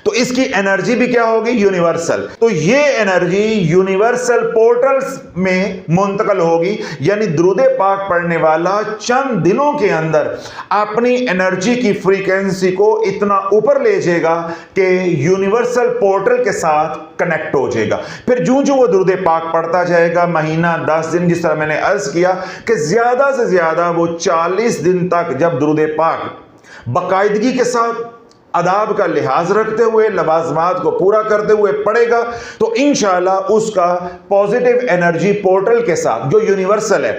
تو اس کی انرجی بھی کیا ہوگی؟ یونیورسل۔ تو یہ انرجی یونیورسل پورٹلز میں منتقل ہوگی، یعنی درود پاک پڑھنے والا چند دنوں کے اندر اپنی انرجی کی فریکوینسی کو اتنا اوپر لے جائے گا کہ یونیورسل پورٹل کے ساتھ کنیکٹ ہو جائے گا۔ پھر جو وہ درود پاک پڑھتا جائے گا، مہینہ 10 دن، جس طرح میں نے عرض کیا کہ زیادہ سے زیادہ وہ 40 دن تک جب درود پاک باقاعدگی کے ساتھ آداب کا لحاظ رکھتے ہوئے، لوازمات کو پورا کرتے ہوئے پڑھے گا، تو انشاءاللہ اس کا پازیٹیو انرجی پورٹل کے ساتھ جو یونیورسل ہے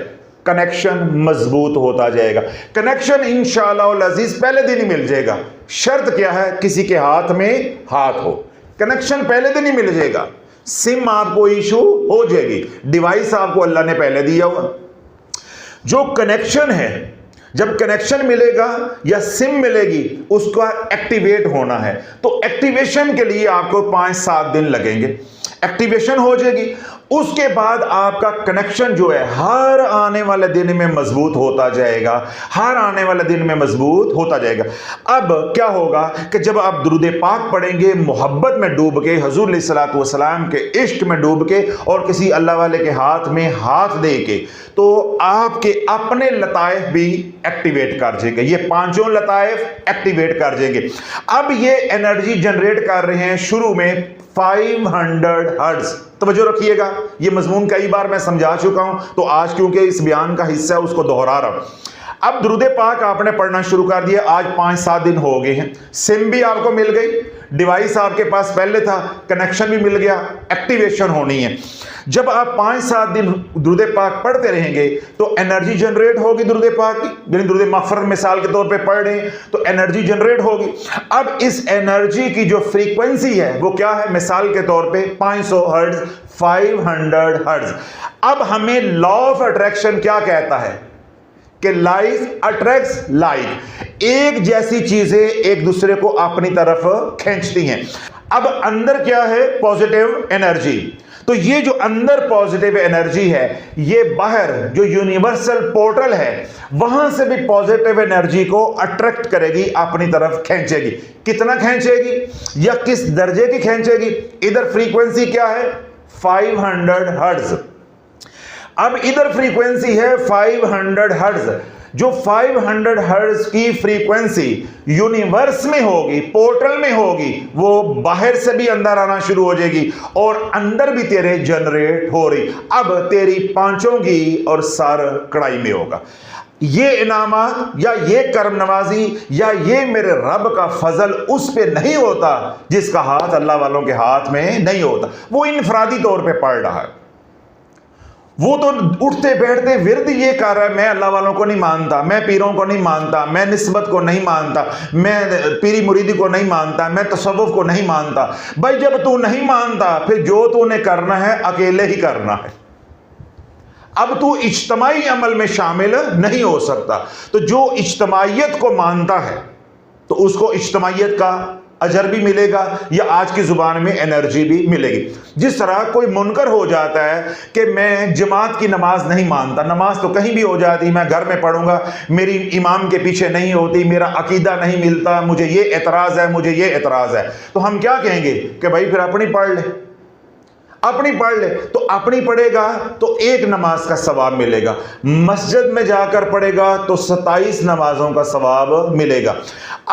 کنیکشن مضبوط ہوتا جائے گا۔ کنیکشن انشاءاللہ العزیز پہلے دن ہی مل جائے گا۔ شرط کیا ہے؟ کسی کے ہاتھ میں ہاتھ ہو، کنیکشن پہلے دن ہی مل جائے گا۔ سم آپ کو ایشو ہو جائے گی، ڈیوائس آپ کو اللہ نے پہلے دیا ہوا۔ جو کنیکشن ہے، جب کنیکشن ملے گا یا سم ملے گی، اس کا ایکٹیویٹ ہونا ہے، تو ایکٹیویشن کے لیے آپ کو 5-7 دن لگیں گے۔ ایکٹیویشن ہو جائے گی، اس کے بعد آپ کا کنیکشن جو ہے ہر آنے والے دن میں مضبوط ہوتا جائے گا، ہر آنے والے دن میں مضبوط ہوتا جائے گا۔ اب کیا ہوگا کہ جب آپ درود پاک پڑھیں گے محبت میں ڈوب کے، حضور علیہ الصلوۃ والسلام کے عشق میں ڈوب کے، اور کسی اللہ والے کے ہاتھ میں ہاتھ دے کے، تو آپ کے اپنے لطائف بھی ایکٹیویٹ کر جائیں گے۔ یہ 5 لطائف ایکٹیویٹ کر جائیں گے۔ اب یہ انرجی جنریٹ کر رہے ہیں شروع میں 500 ہرٹز۔ توجہ رکھیے گا، یہ مضمون کئی بار میں سمجھا چکا ہوں، تو آج کیونکہ اس بیان کا حصہ ہے اس کو دہرا رہا ہوں۔ اب درود پاک آپ نے پڑھنا شروع کر دیا، آج 5-7 دن ہو گئے ہیں، سم بھی آپ کو مل گئی، ڈیوائس آپ کے پاس پہلے تھا، کنیکشن بھی مل گیا، ایکٹیویشن ہونی ہے۔ جب آپ 5-7 دن درود پاک پڑھتے رہیں گے تو انرجی جنریٹ ہوگی درود پاک کی، یعنی درود مغفرت مثال کے طور پہ پڑھ رہے ہیں تو انرجی جنریٹ ہوگی۔ اب اس انرجی کی جو فریکوینسی ہے وہ کیا ہے؟ مثال کے طور پہ 500 ہرٹز، 500 ہرٹز۔ اب ہمیں لا آف اٹریکشن کیا کہتا ہے کہ لائک اٹریکٹس لائک، ایک جیسی چیزیں ایک دوسرے کو اپنی طرف کھینچتی ہیں۔ اب اندر کیا ہے؟ Positive energy. تو یہ جو اندر پازیٹیو انرجی ہے، یہ باہر جو یونیورسل پورٹل ہے وہاں سے بھی پازیٹیو انرجی کو اٹریکٹ کرے گی، اپنی طرف کھینچے گی۔ کتنا کھینچے گی یا کس درجے کی کھینچے گی؟ ادھر فریکوینسی کیا ہے؟ 500 ہرٹز۔ اب ادھر فریکوینسی ہے 500 ہرٹز۔ جو 500 ہرٹز کی فریکوینسی یونیورس میں ہوگی، پورٹل میں ہوگی، وہ باہر سے بھی اندر آنا شروع ہو جائے گی اور اندر بھی تیرے جنریٹ ہو رہی۔ اب تیری پانچوں کی اور سر کڑائی میں ہوگا۔ یہ انعامات یا یہ کرم نوازی یا یہ میرے رب کا فضل اس پہ نہیں ہوتا جس کا ہاتھ اللہ والوں کے ہاتھ میں نہیں ہوتا۔ وہ انفرادی طور پہ پڑھ رہا ہے، وہ تو اٹھتے بیٹھتے ورد یہ کر رہا ہے، میں اللہ والوں کو نہیں مانتا، میں پیروں کو نہیں مانتا، میں نسبت کو نہیں مانتا، میں پیری مریدی کو نہیں مانتا، میں تصوف کو نہیں مانتا۔ بھائی جب تو نہیں مانتا پھر جو تو نے کرنا ہے اکیلے ہی کرنا ہے۔ اب تو اجتماعی عمل میں شامل نہیں ہو سکتا۔ تو جو اجتماعیت کو مانتا ہے تو اس کو اجتماعیت کا اجر بھی ملے گا، یا آج کی زبان میں انرجی بھی ملے گی۔ جس طرح کوئی منکر ہو جاتا ہے کہ میں جماعت کی نماز نہیں مانتا، نماز تو کہیں بھی ہو جاتی، میں گھر میں پڑھوں گا، میری امام کے پیچھے نہیں ہوتی، میرا عقیدہ نہیں ملتا، مجھے یہ اعتراض ہے، مجھے یہ اعتراض ہے، تو ہم کیا کہیں گے کہ بھائی پھر اپنی پڑھ لے۔ اپنی پڑھ لے تو اپنی پڑھے گا تو ایک نماز کا ثواب ملے گا، مسجد میں جا کر پڑھے گا تو 27 نمازوں کا ثواب ملے گا۔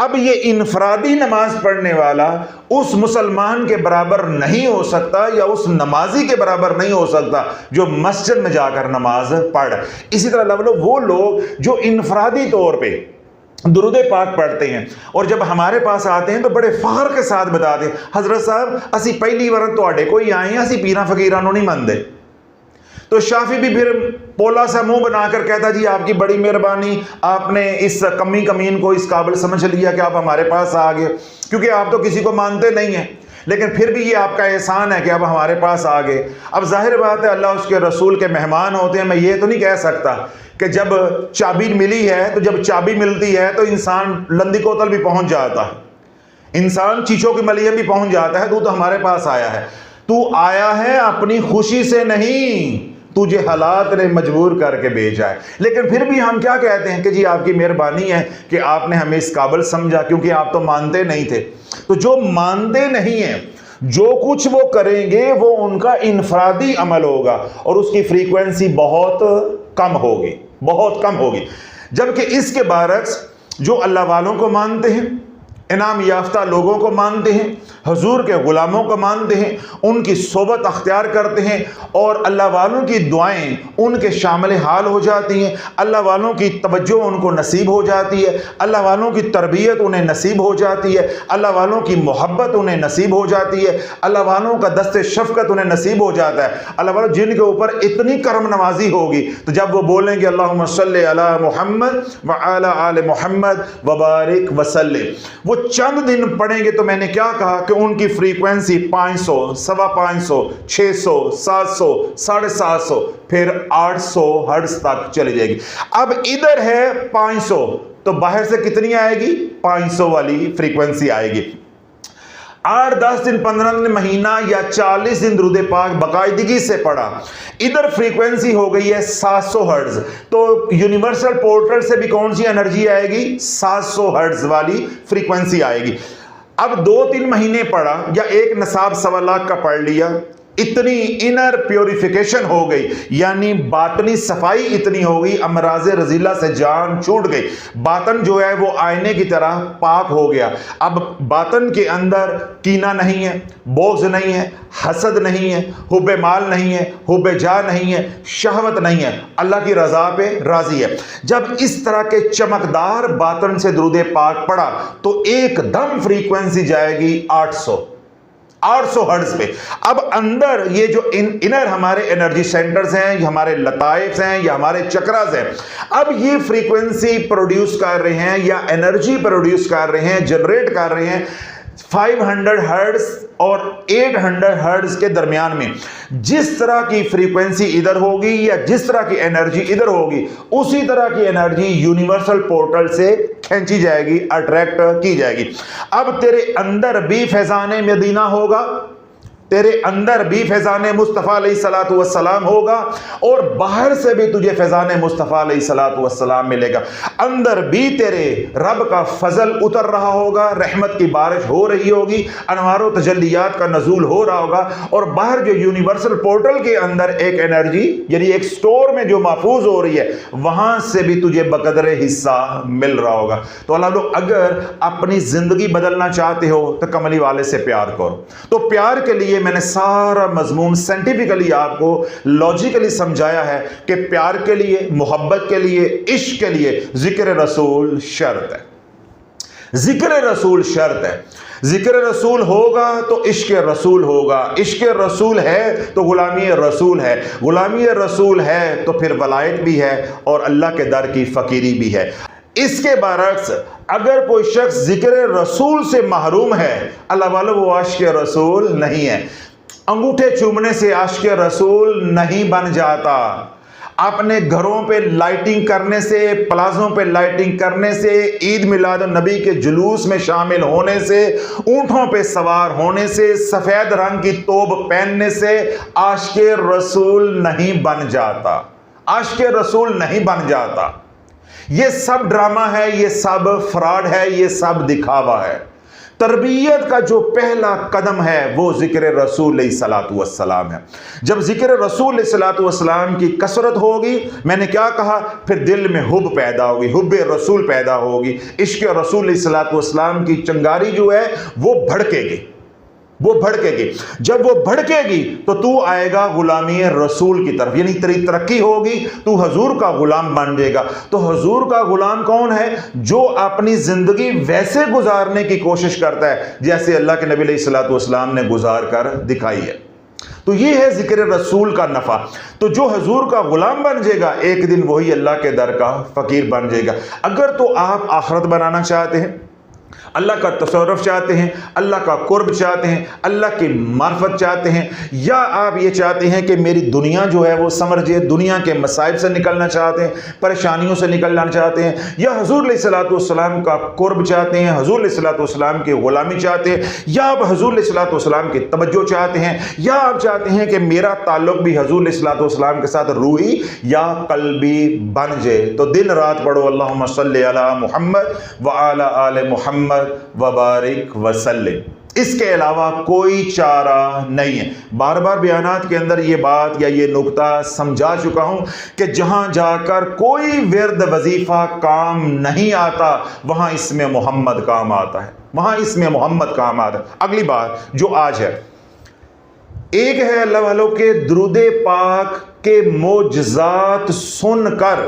اب یہ انفرادی نماز پڑھنے والا اس مسلمان کے برابر نہیں ہو سکتا یا اس نمازی کے برابر نہیں ہو سکتا جو مسجد میں جا کر نماز پڑھ۔ اسی طرح وہ لوگ جو انفرادی طور پہ درود پاک پڑھتے ہیں اور جب ہمارے پاس آتے ہیں تو بڑے فخر کے ساتھ بتاتے ہیں حضرت صاحب اسی پہلی بار تواڈے کوئی آئے ہیں، اسی پیراں فقیرانوں نہیں مندے۔ تو شافی بھی پھر پولا سا منہ بنا کر کہتا جی آپ کی بڑی مہربانی، آپ نے اس کمی کمین کو اس قابل سمجھ لیا کہ آپ ہمارے پاس آ گئے، کیونکہ آپ تو کسی کو مانتے نہیں ہیں، لیکن پھر بھی یہ آپ کا احسان ہے کہ آپ ہمارے پاس آ گئے۔ اب ظاہر بات ہے اللہ اس کے رسول کے مہمان ہوتے ہیں، میں یہ تو نہیں کہہ سکتا کہ جب چابی ملی ہے تو جب چابی ملتی ہے تو انسان لندی کوتل بھی پہنچ جاتا ہے، انسان چیچوں کی ملیم بھی پہنچ جاتا ہے۔ تو ہمارے پاس آیا ہے، تو آیا ہے اپنی خوشی سے نہیں، تجھے حالات نے مجبور کر کے بھیجا ہے۔ لیکن پھر بھی ہم کیا کہتے ہیں کہ جی آپ کی مہربانی ہے کہ آپ نے ہمیں اس قابل سمجھا، کیونکہ آپ تو مانتے نہیں تھے۔ تو جو مانتے نہیں ہیں، جو کچھ وہ کریں گے وہ ان کا انفرادی عمل ہوگا اور اس کی فریکوینسی بہت کم ہوگی، بہت کم ہوگی۔ جبکہ اس کے برعکس جو اللہ والوں کو مانتے ہیں، انعام یافتہ لوگوں کو مانتے ہیں، حضور کے غلاموں کو مانتے ہیں، ان کی صحبت اختیار کرتے ہیں اور اللہ والوں کی دعائیں ان کے شامل حال ہو جاتی ہیں، اللہ والوں کی توجہ ان کو نصیب ہو جاتی ہے، اللہ والوں کی تربیت انہیں نصیب ہو جاتی ہے، اللہ والوں کی محبت انہیں نصیب ہو جاتی ہے، اللہ والوں کا دست شفقت انہیں نصیب ہو جاتا ہے۔ اللہ والوں جن کے اوپر اتنی کرم نوازی ہوگی تو جب وہ بولیں گے اللہم صلی علی محمد وعلی آل محمد وبارک وسلم، وہ چند دن پڑھیں گے تو میں نے کیا کہا کہ ان کی فریکوینسی 500، 550، 600، 700، 750، پھر 800 ہرٹز تک چلی جائے گی۔ اب ادھر ہے 500 تو باہر سے کتنی آئے گی؟ 500 والی فریکوینسی آئے گی۔ 8 10 دن 15 دن مہینہ یا 40 دن درود پاک باقاعدگی سے پڑھا، ادھر فریکوینسی ہو گئی ہے 700 ہرٹز۔ تو یونیورسل پورٹل سے بھی کون سی انرجی آئے گی؟ 700 ہرٹز والی فریکوینسی آئے گی۔ اب 2-3 مہینے پڑھا یا ایک نصاب 1.25 لاکھ کا پڑھ لیا، اتنی انر پیوریفیکیشن ہو گئی، یعنی باطنی صفائی اتنی ہو گئی، امراض رذیلہ سے جان چھوٹ گئی، باطن جو ہے وہ آئینے کی طرح پاک ہو گیا۔ اب باطن کے اندر کینہ نہیں ہے، بغض نہیں ہے، حسد نہیں ہے، حب مال نہیں ہے، حب جاہ نہیں ہے، شہوت نہیں ہے، اللہ کی رضا پہ راضی ہے۔ جب اس طرح کے چمکدار باطن سے درود پاک پڑھا تو ایک دم فریکوینسی جائے گی 800 ہرٹز پہ۔ اب اندر یہ جو انر ہمارے انرجی سینٹرز ہیں، یہ ہمارے لطائف ہیں، یا ہمارے چکراز ہیں، اب یہ فریکوینسی پروڈیوس کر رہے ہیں یا انرجی پروڈیوس کر رہے ہیں، جنریٹ کر رہے ہیں 500 ہرٹز اور 800 ہرٹز کے درمیان میں۔ جس طرح کی فریکوینسی ادھر ہوگی یا جس طرح کی انرجی ادھر ہوگی، اسی طرح کی انرجی یونیورسل پورٹل سے کھینچی جائے گی، اٹریکٹ کی جائے گی۔ اب تیرے اندر بھی فیضان مدینہ ہوگا، تیرے اندر بھی فیضان مصطفیٰ علیہ الصلوۃ والسلام ہوگا اور باہر سے بھی تجھے فیضان مصطفیٰ علیہ الصلوۃ والسلام ملے گا۔ اندر بھی تیرے رب کا فضل اتر رہا ہوگا، رحمت کی بارش ہو رہی ہوگی، انوار و تجلیات کا نزول ہو رہا ہوگا، اور باہر جو یونیورسل پورٹل کے اندر ایک انرجی یعنی ایک سٹور میں جو محفوظ ہو رہی ہے، وہاں سے بھی تجھے بقدر حصہ مل رہا ہوگا۔ تو اللہ لوگ اگر اپنی زندگی بدلنا چاہتے ہو تو کملی والے سے پیار کرو۔ تو پیار کے لیے میں نے سارا مضمون سائنٹیفکلی آپ کو لاجیکلی سمجھایا ہے کہ پیار کے لیے، محبت کے لیے، عشق کے لیے ذکر رسول شرط ہے، ذکر رسول شرط ہے۔ ذکر رسول ہوگا تو عشق رسول ہوگا، عشق رسول ہے تو غلامی رسول ہے، غلامی رسول ہے تو پھر ولایت بھی ہے اور اللہ کے در کی فقیری بھی ہے۔ اس کے برعکس اگر کوئی شخص ذکر رسول سے محروم ہے، اللہ والوں وہ عاشق رسول نہیں ہے۔ انگوٹھے چومنے سے عاشق رسول نہیں بن جاتا، اپنے گھروں پہ لائٹنگ کرنے سے، پلازوں پہ لائٹنگ کرنے سے، عید میلاد النبی کے جلوس میں شامل ہونے سے، اونٹوں پہ سوار ہونے سے، سفید رنگ کی توب پہننے سے عاشق رسول نہیں بن جاتا، عاشق رسول نہیں بن جاتا۔ یہ سب ڈرامہ ہے، یہ سب فراڈ ہے، یہ سب دکھاوا ہے۔ تربیت کا جو پہلا قدم ہے وہ ذکر رسول علیہ الصلوۃ والسلام ہے۔ جب ذکر رسول علیہ الصلوۃ والسلام کی کثرت ہوگی، میں نے کیا کہا، پھر دل میں حب پیدا ہوگی، حب رسول پیدا ہوگی، عشق رسول علیہ الصلوۃ والسلام کی چنگاری جو ہے وہ بھڑکے گی، وہ بھڑکے گی۔ جب وہ بھڑکے گی تو تو آئے گا غلامی رسول کی طرف، یعنی تیری ترقی ہوگی، تو حضور کا غلام بن جائے گا۔ تو حضور کا غلام کون ہے؟ جو اپنی زندگی ویسے گزارنے کی کوشش کرتا ہے جیسے اللہ کے نبی علیہ الصلوۃ والسلام نے گزار کر دکھائی ہے۔ تو یہ ہے ذکر رسول کا نفع۔ تو جو حضور کا غلام بن جائے گا، ایک دن وہی اللہ کے در کا فقیر بن جائے گا۔ اگر تو آپ آخرت بنانا چاہتے ہیں، اللہ کا تصرف چاہتے ہیں، اللہ کا قرب چاہتے ہیں، اللہ کی معرفت چاہتے ہیں، یا آپ یہ چاہتے ہیں کہ میری دنیا جو ہے وہ سمر جائے، دنیا کے مصائب سے نکلنا چاہتے ہیں، پریشانیوں سے نکلنا چاہتے ہیں، یا حضور علیہ الصلوۃ والسلام کا قرب چاہتے ہیں، حضور علیہ الصلوۃ والسلام کی غلامی چاہتے ہیں، یا آپ حضور علیہ الصلوۃ والسلام کی توجہ چاہتے ہیں، یا آپ چاہتے ہیں کہ میرا تعلق بھی حضور علیہ الصلوۃ والسلام کے ساتھ روحی یا قلبی بن جائے، تو دن رات پڑھو اللہم صلی علی محمد وعلی آل محمد وبارک وسلم۔ اس کے علاوہ کوئی چارہ نہیں ہے۔ بار بار بیانات کے اندر یہ بات یا یہ نقطہ سمجھا چکا ہوں کہ جہاں جا کر کوئی ورد وظیفہ کام نہیں آتا، وہاں اسم محمد کام آتا ہے، وہاں اسم محمد کام آتا ہے۔ اگلی بات جو آج ہے، ایک ہے اللہ والوں کے درود پاک کے معجزات سن کر،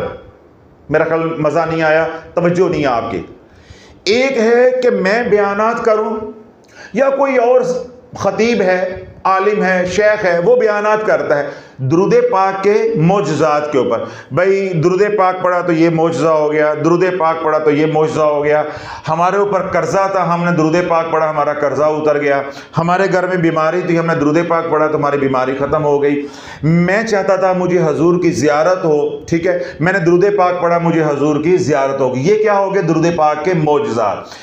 میرا خیال مزہ نہیں آیا، توجہ نہیں ہے آپ کی۔ ایک ہے کہ میں بیانات کروں یا کوئی اور خطیب ہے، عالم ہے، شیخ ہے، وہ بیانات کرتا ہے درود پاک کے معجزات کے اوپر۔ بھئی درود پاک پڑھا تو یہ معجزہ ہو گیا، درود پاک پڑھا تو یہ معجزہ ہو گیا، ہمارے اوپر قرضہ تھا، ہم نے درود پاک پڑھا ہمارا قرضہ اتر گیا، ہمارے گھر میں بیماری تھی، ہم نے درود پاک پڑھا تو ہماری بیماری ختم ہو گئی، میں چاہتا تھا مجھے حضور کی زیارت ہو، ٹھیک ہے، میں نے درود پاک پڑھا مجھے حضور کی زیارت ہوگی۔ یہ کیا ہو گیا؟ درود پاک کے معجزات۔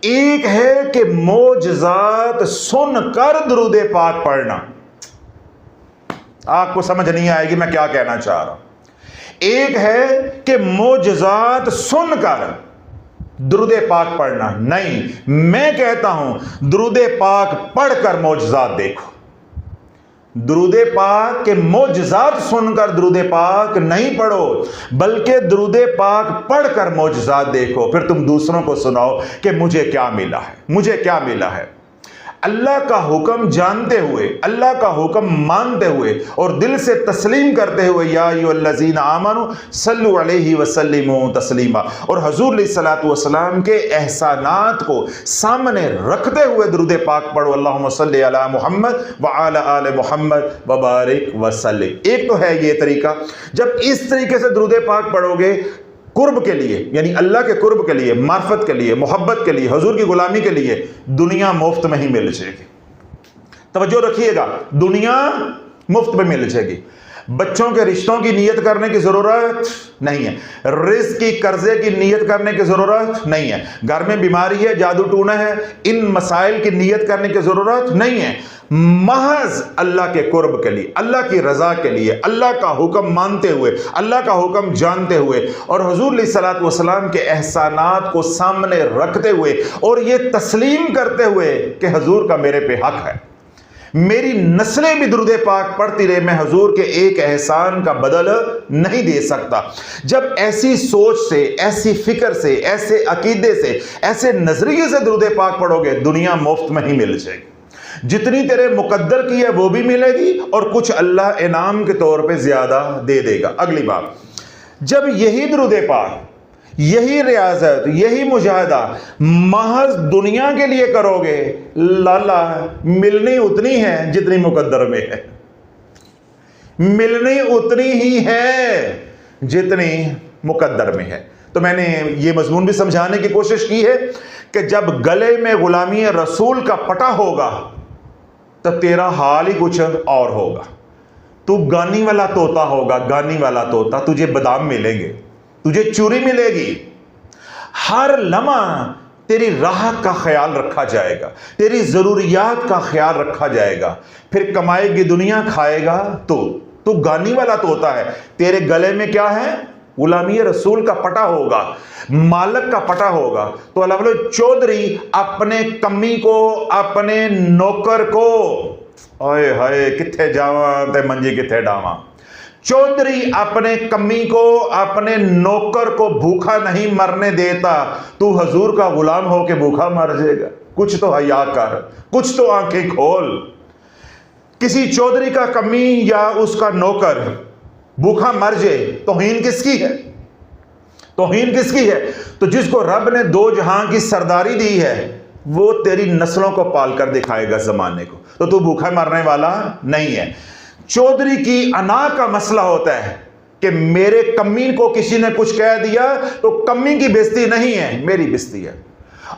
ایک ہے کہ معجزات سن کر درود پاک پڑھنا، آپ کو سمجھ نہیں آئے گی میں کیا کہنا چاہ رہا ہوں۔ ایک ہے کہ معجزات سن کر درود پاک پڑھنا، نہیں، میں کہتا ہوں درود پاک پڑھ کر معجزات دیکھو۔ درود پاک کے معجزات سن کر درود پاک نہیں پڑھو، بلکہ درود پاک پڑھ کر معجزات دیکھو، پھر تم دوسروں کو سناؤ کہ مجھے کیا ملا ہے، مجھے کیا ملا ہے۔ اللہ کا حکم جانتے ہوئے، اللہ کا حکم مانتے ہوئے اور دل سے تسلیم کرتے ہوئے، یا ایھا الذین آمنوا صلوا علیہ وسلموا تسلیما، اور حضور علیہ الصلوۃ والسلام کے احسانات کو سامنے رکھتے ہوئے درود پاک پڑھو، اللہم صلی علی محمد وعلی آل محمد وبارک وسلم۔ ایک تو ہے یہ طریقہ، جب اس طریقے سے درود پاک پڑھو گے قرب کے لیے، یعنی اللہ کے قرب کے لیے، معرفت کے لیے، محبت کے لیے، حضور کی غلامی کے لیے، دنیا مفت میں ہی مل جائے گی۔ توجہ رکھیے گا، دنیا مفت میں مل جائے گی۔ بچوں کے رشتوں کی نیت کرنے کی ضرورت نہیں ہے، رزق کی قرضے کی نیت کرنے کی ضرورت نہیں ہے، گھر میں بیماری ہے، جادو ٹونا ہے، ان مسائل کی نیت کرنے کی ضرورت نہیں ہے۔ محض اللہ کے قرب کے لیے، اللہ کی رضا کے لیے، اللہ کا حکم مانتے ہوئے، اللہ کا حکم جانتے ہوئے، اور حضور علیہ الصلوۃ والسلام کے احسانات کو سامنے رکھتے ہوئے، اور یہ تسلیم کرتے ہوئے کہ حضور کا میرے پہ حق ہے، میری نسلیں بھی درود پاک پڑھتی رہے، میں حضور کے ایک احسان کا بدل نہیں دے سکتا۔ جب ایسی سوچ سے، ایسی فکر سے، ایسے عقیدے سے، ایسے نظریے سے درود پاک پڑھو گے، دنیا مفت میں ہی مل جائے گی۔ جتنی تیرے مقدر کی ہے وہ بھی ملے گی، اور کچھ اللہ انعام کے طور پہ زیادہ دے دے گا۔ اگلی بات، جب یہی درود پاک، یہی ریاضت، یہی مجاہدہ محض دنیا کے لیے کرو گے، لالا ملنی اتنی ہے جتنی مقدر میں ہے، ملنی اتنی ہی ہے جتنی مقدر میں ہے۔ تو میں نے یہ مضمون بھی سمجھانے کی کوشش کی ہے کہ جب گلے میں غلامی رسول کا پٹا ہوگا تو تیرا حال ہی کچھ اور ہوگا، تو گانی والا طوطا ہوگا، گانی والا طوطا، تجھے بادام ملیں گے، تجھے چوری ملے گی، ہر لمحہ تیری راحت کا خیال رکھا جائے گا، تیری ضروریات کا خیال رکھا جائے گا، پھر کمائے گی دنیا، کھائے گا تو گانی والا طوطا ہے، تیرے گلے میں کیا ہے؟ غلامی رسول کا پٹا ہوگا، مالک کا پٹا ہوگا، تو اللہ بولے چودھری اپنے کمی کو، اپنے نوکر کو، آئے ہائے کتھے جاواں تے منجی کتھے ڈاواں، چودھری اپنے کمی کو، اپنے نوکر کو بھوکا نہیں مرنے دیتا، تو حضور کا غلام ہو کے بھوکا مر جائے گا؟ کچھ تو حیا کر، کچھ تو آنکھیں کھول۔ کسی چودھری کا کمی یا اس کا نوکر بھوکا مر جائے، توہین کس کی ہے؟ توہین کس کی ہے؟ تو جس کو رب نے دو جہاں کی سرداری دی ہے وہ تیری نسلوں کو پال کر دکھائے گا زمانے کو، تو بھوکا مرنے والا نہیں ہے۔ چودھری کی انا کا مسئلہ ہوتا ہے کہ میرے کمی کو کسی نے کچھ کہہ دیا تو کمی کی بےزتی نہیں ہے، میری بےزتی ہے۔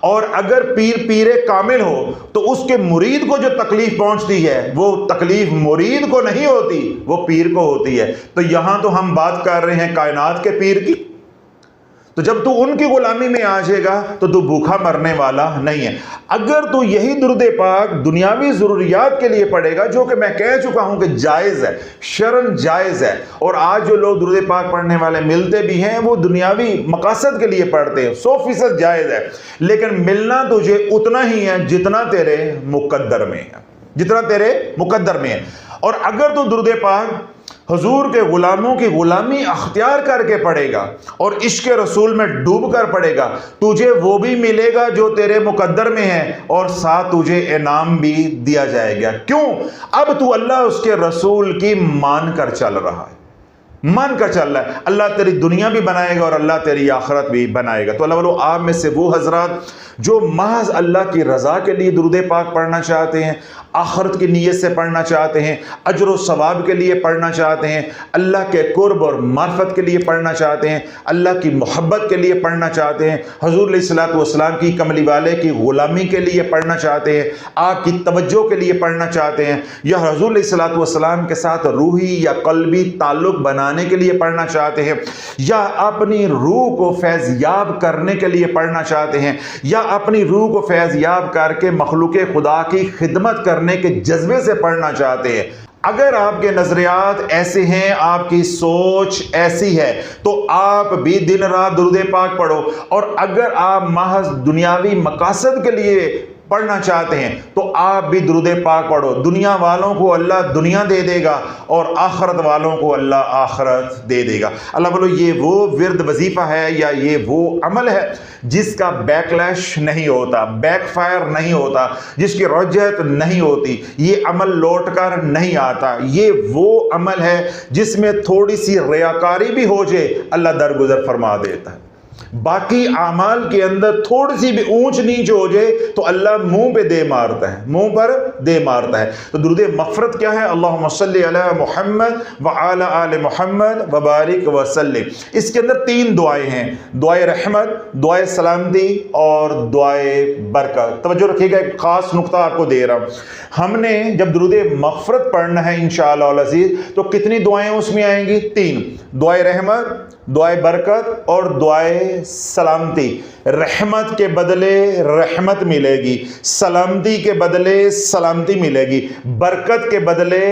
اور اگر پیر کامل ہو تو اس کے مرید کو جو تکلیف پہنچتی ہے وہ تکلیف مرید کو نہیں ہوتی، وہ پیر کو ہوتی ہے۔ تو یہاں تو ہم بات کر رہے ہیں کائنات کے پیر کی، تو جب تو ان کی غلامی میں آ جائے گا تو بھوکا مرنے والا نہیں ہے۔ اگر تو یہی درود پاک دنیاوی ضروریات کے لیے پڑھے گا، جو کہ میں کہہ چکا ہوں کہ جائز ہے، شرعن جائز ہے، اور آج جو لوگ درود پاک پڑھنے والے ملتے بھی ہیں وہ دنیاوی مقاصد کے لیے پڑھتے ہیں، 100% جائز ہے، لیکن ملنا تجھے اتنا ہی ہے جتنا تیرے مقدر میں ہے، جتنا تیرے مقدر میں ہے۔ اور اگر تو درود پاک حضور کے غلاموں کی غلامی اختیار کر کے پڑھے گا اور عشق رسول میں ڈوب کر پڑھے گا، تجھے وہ بھی ملے گا جو تیرے مقدر میں ہے، اور ساتھ تجھے انعام بھی دیا جائے گا۔ کیوں؟ اب تو اللہ اس کے رسول کی مان کر چل رہا ہے، مان کر چل رہا ہے۔ اللہ تیری دنیا بھی بنائے گا اور اللہ تیری آخرت بھی بنائے گا۔ تو اللہ والو آپ میں سے وہ حضرات جو محض اللہ کی رضا کے لیے درود پاک پڑھنا چاہتے ہیں، آخرت کی نیت سے پڑھنا چاہتے ہیں، اجر و ثواب کے لیے پڑھنا چاہتے ہیں، اللہ کے قرب اور معرفت کے لیے پڑھنا چاہتے ہیں، اللہ کی محبت کے لیے پڑھنا چاہتے ہیں، حضور علیہ الصلوۃ والسلام کی کملی والے کی غلامی کے لیے پڑھنا چاہتے ہیں، آپ کی توجہ کے لیے پڑھنا چاہتے ہیں، یا حضور علیہ الصلوۃ والسلام کے ساتھ روحی یا قلبی تعلق بنانے کے لیے پڑھنا چاہتے ہیں، یا اپنی روح کو فیض یاب کرنے کے لیے پڑھنا چاہتے ہیں، یا اپنی روح کو فیض یاب کر کے مخلوق خدا کی خدمت کرنے کے جذبے سے پڑھنا چاہتے ہیں، اگر آپ کے نظریات ایسے ہیں، آپ کی سوچ ایسی ہے، تو آپ بھی دن رات درود پاک پڑھو۔ اور اگر آپ محض دنیاوی مقاصد کے لیے پڑھنا چاہتے ہیں تو آپ بھی درود پاک پڑھو۔ دنیا والوں کو اللہ دنیا دے دے گا اور آخرت والوں کو اللہ آخرت دے دے گا۔ اللہ بولو یہ وہ ورد وظیفہ ہے یا یہ وہ عمل ہے جس کا بیک لیش نہیں ہوتا، بیک فائر نہیں ہوتا، جس کی رجعت نہیں ہوتی، یہ عمل لوٹ کر نہیں آتا۔ یہ وہ عمل ہے جس میں تھوڑی سی ریاکاری بھی ہو جائے اللہ درگزر فرما دیتا ہے۔ باقی اعمال کے اندر تھوڑی سی بھی اونچ نیچ ہو جائے تو اللہ منہ پہ دے مارتا ہے، منہ پر دے مارتا ہے۔ تو درود مغفرت کیا ہے؟ اللہم صلی علی محمد وعلی آل محمد وبارک وسلم۔ اس کے اندر 3 دعائیں ہیں، دعائے رحمت، دعائے سلامتی اور دعائے برکت۔ توجہ رکھیے گا، ایک خاص نقطہ آپ کو دے رہا ہوں۔ ہم نے جب درود مغفرت پڑھنا ہے انشاءاللہ العزیز تو کتنی دعائیں اس میں آئیں گی؟ 3، دعائے رحمت، دعائے برکت اور دعائے سلامتی۔ رحمت کے بدلے رحمت ملے گی، سلامتی کے بدلے سلامتی ملے گی، برکت کے بدلے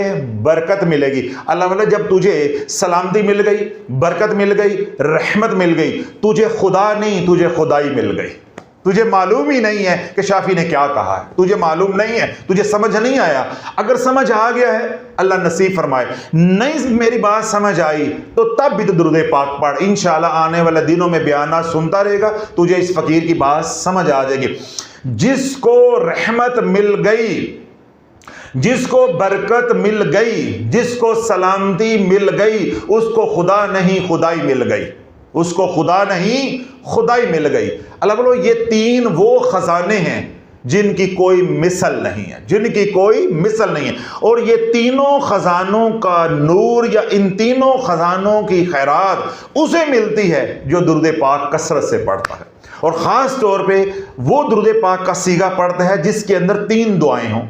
برکت ملے گی۔ اللہ تعالیٰ جب تجھے سلامتی مل گئی، برکت مل گئی، رحمت مل گئی، تجھے خدا نہیں، تجھے خدائی مل گئی۔ تجھے معلوم ہی نہیں ہے کہ شافی نے کیا کہا ہے، تجھے معلوم نہیں ہے، تجھے سمجھ نہیں آیا۔ اگر سمجھ آ گیا ہے اللہ نصیب فرمائے، نہیں میری بات سمجھ آئی تو تب بھی تو درود پاک پڑھ، انشاءاللہ آنے والے دنوں میں بیانات سنتا رہے گا، تجھے اس فقیر کی بات سمجھ آ جائے گی۔ جس کو رحمت مل گئی، جس کو برکت مل گئی، جس کو سلامتی مل گئی، اس کو خدا نہیں خدائی مل گئی، اس کو خدا نہیں خدائی مل گئی۔ اللہ بولو یہ 3 وہ خزانے ہیں جن کی کوئی مثل نہیں ہے، جن کی کوئی مثل نہیں ہے، اور یہ تینوں خزانوں کا نور یا ان تینوں خزانوں کی خیرات اسے ملتی ہے جو درود پاک کثرت سے پڑھتا ہے، اور خاص طور پہ وہ درود پاک کا سیغہ پڑھتا ہے جس کے اندر 3 دعائیں ہوں۔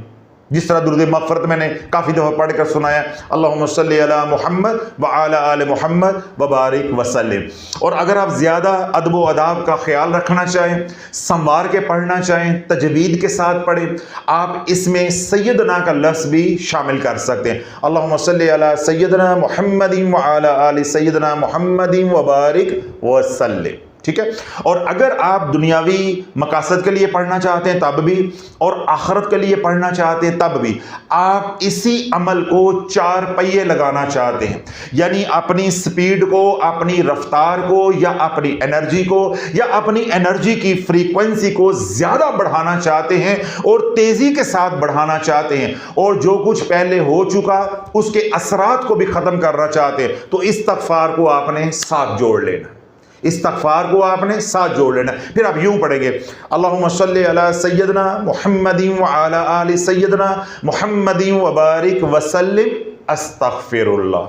جس طرح درود مغفرت میں نے کافی دفعہ پڑھ کر سنایا، اللہم صلی علی محمد وعلی آل محمد وبارک وسلم۔ اور اگر آپ زیادہ ادب و آداب کا خیال رکھنا چاہیں، سنوار کے پڑھنا چاہیں، تجوید کے ساتھ پڑھیں، آپ اس میں سیدنا کا لفظ بھی شامل کر سکتے ہیں، اللہم صلی علی سیدنا محمد وعلی آل سیدنا محمد وبارک وسلم، ٹھیک ہے۔ اور اگر آپ دنیاوی مقاصد کے لیے پڑھنا چاہتے ہیں تب بھی، اور آخرت کے لیے پڑھنا چاہتے ہیں تب بھی، آپ اسی عمل کو 4 پہیے لگانا چاہتے ہیں، یعنی اپنی سپیڈ کو، اپنی رفتار کو، یا اپنی انرجی کو، یا اپنی انرجی کی فریکوینسی کو زیادہ بڑھانا چاہتے ہیں اور تیزی کے ساتھ بڑھانا چاہتے ہیں، اور جو کچھ پہلے ہو چکا اس کے اثرات کو بھی ختم کرنا چاہتے ہیں، تو استغفار کو آپ نے ساتھ جوڑ لینا، استغفار کو آپ نے ساتھ جوڑ لینا۔ پھر آپ یوں پڑھیں گے، اللہم صلی علی سیدنا محمد وعلی آل سیدنا محمد وبارک وسلم استغفر اللہ۔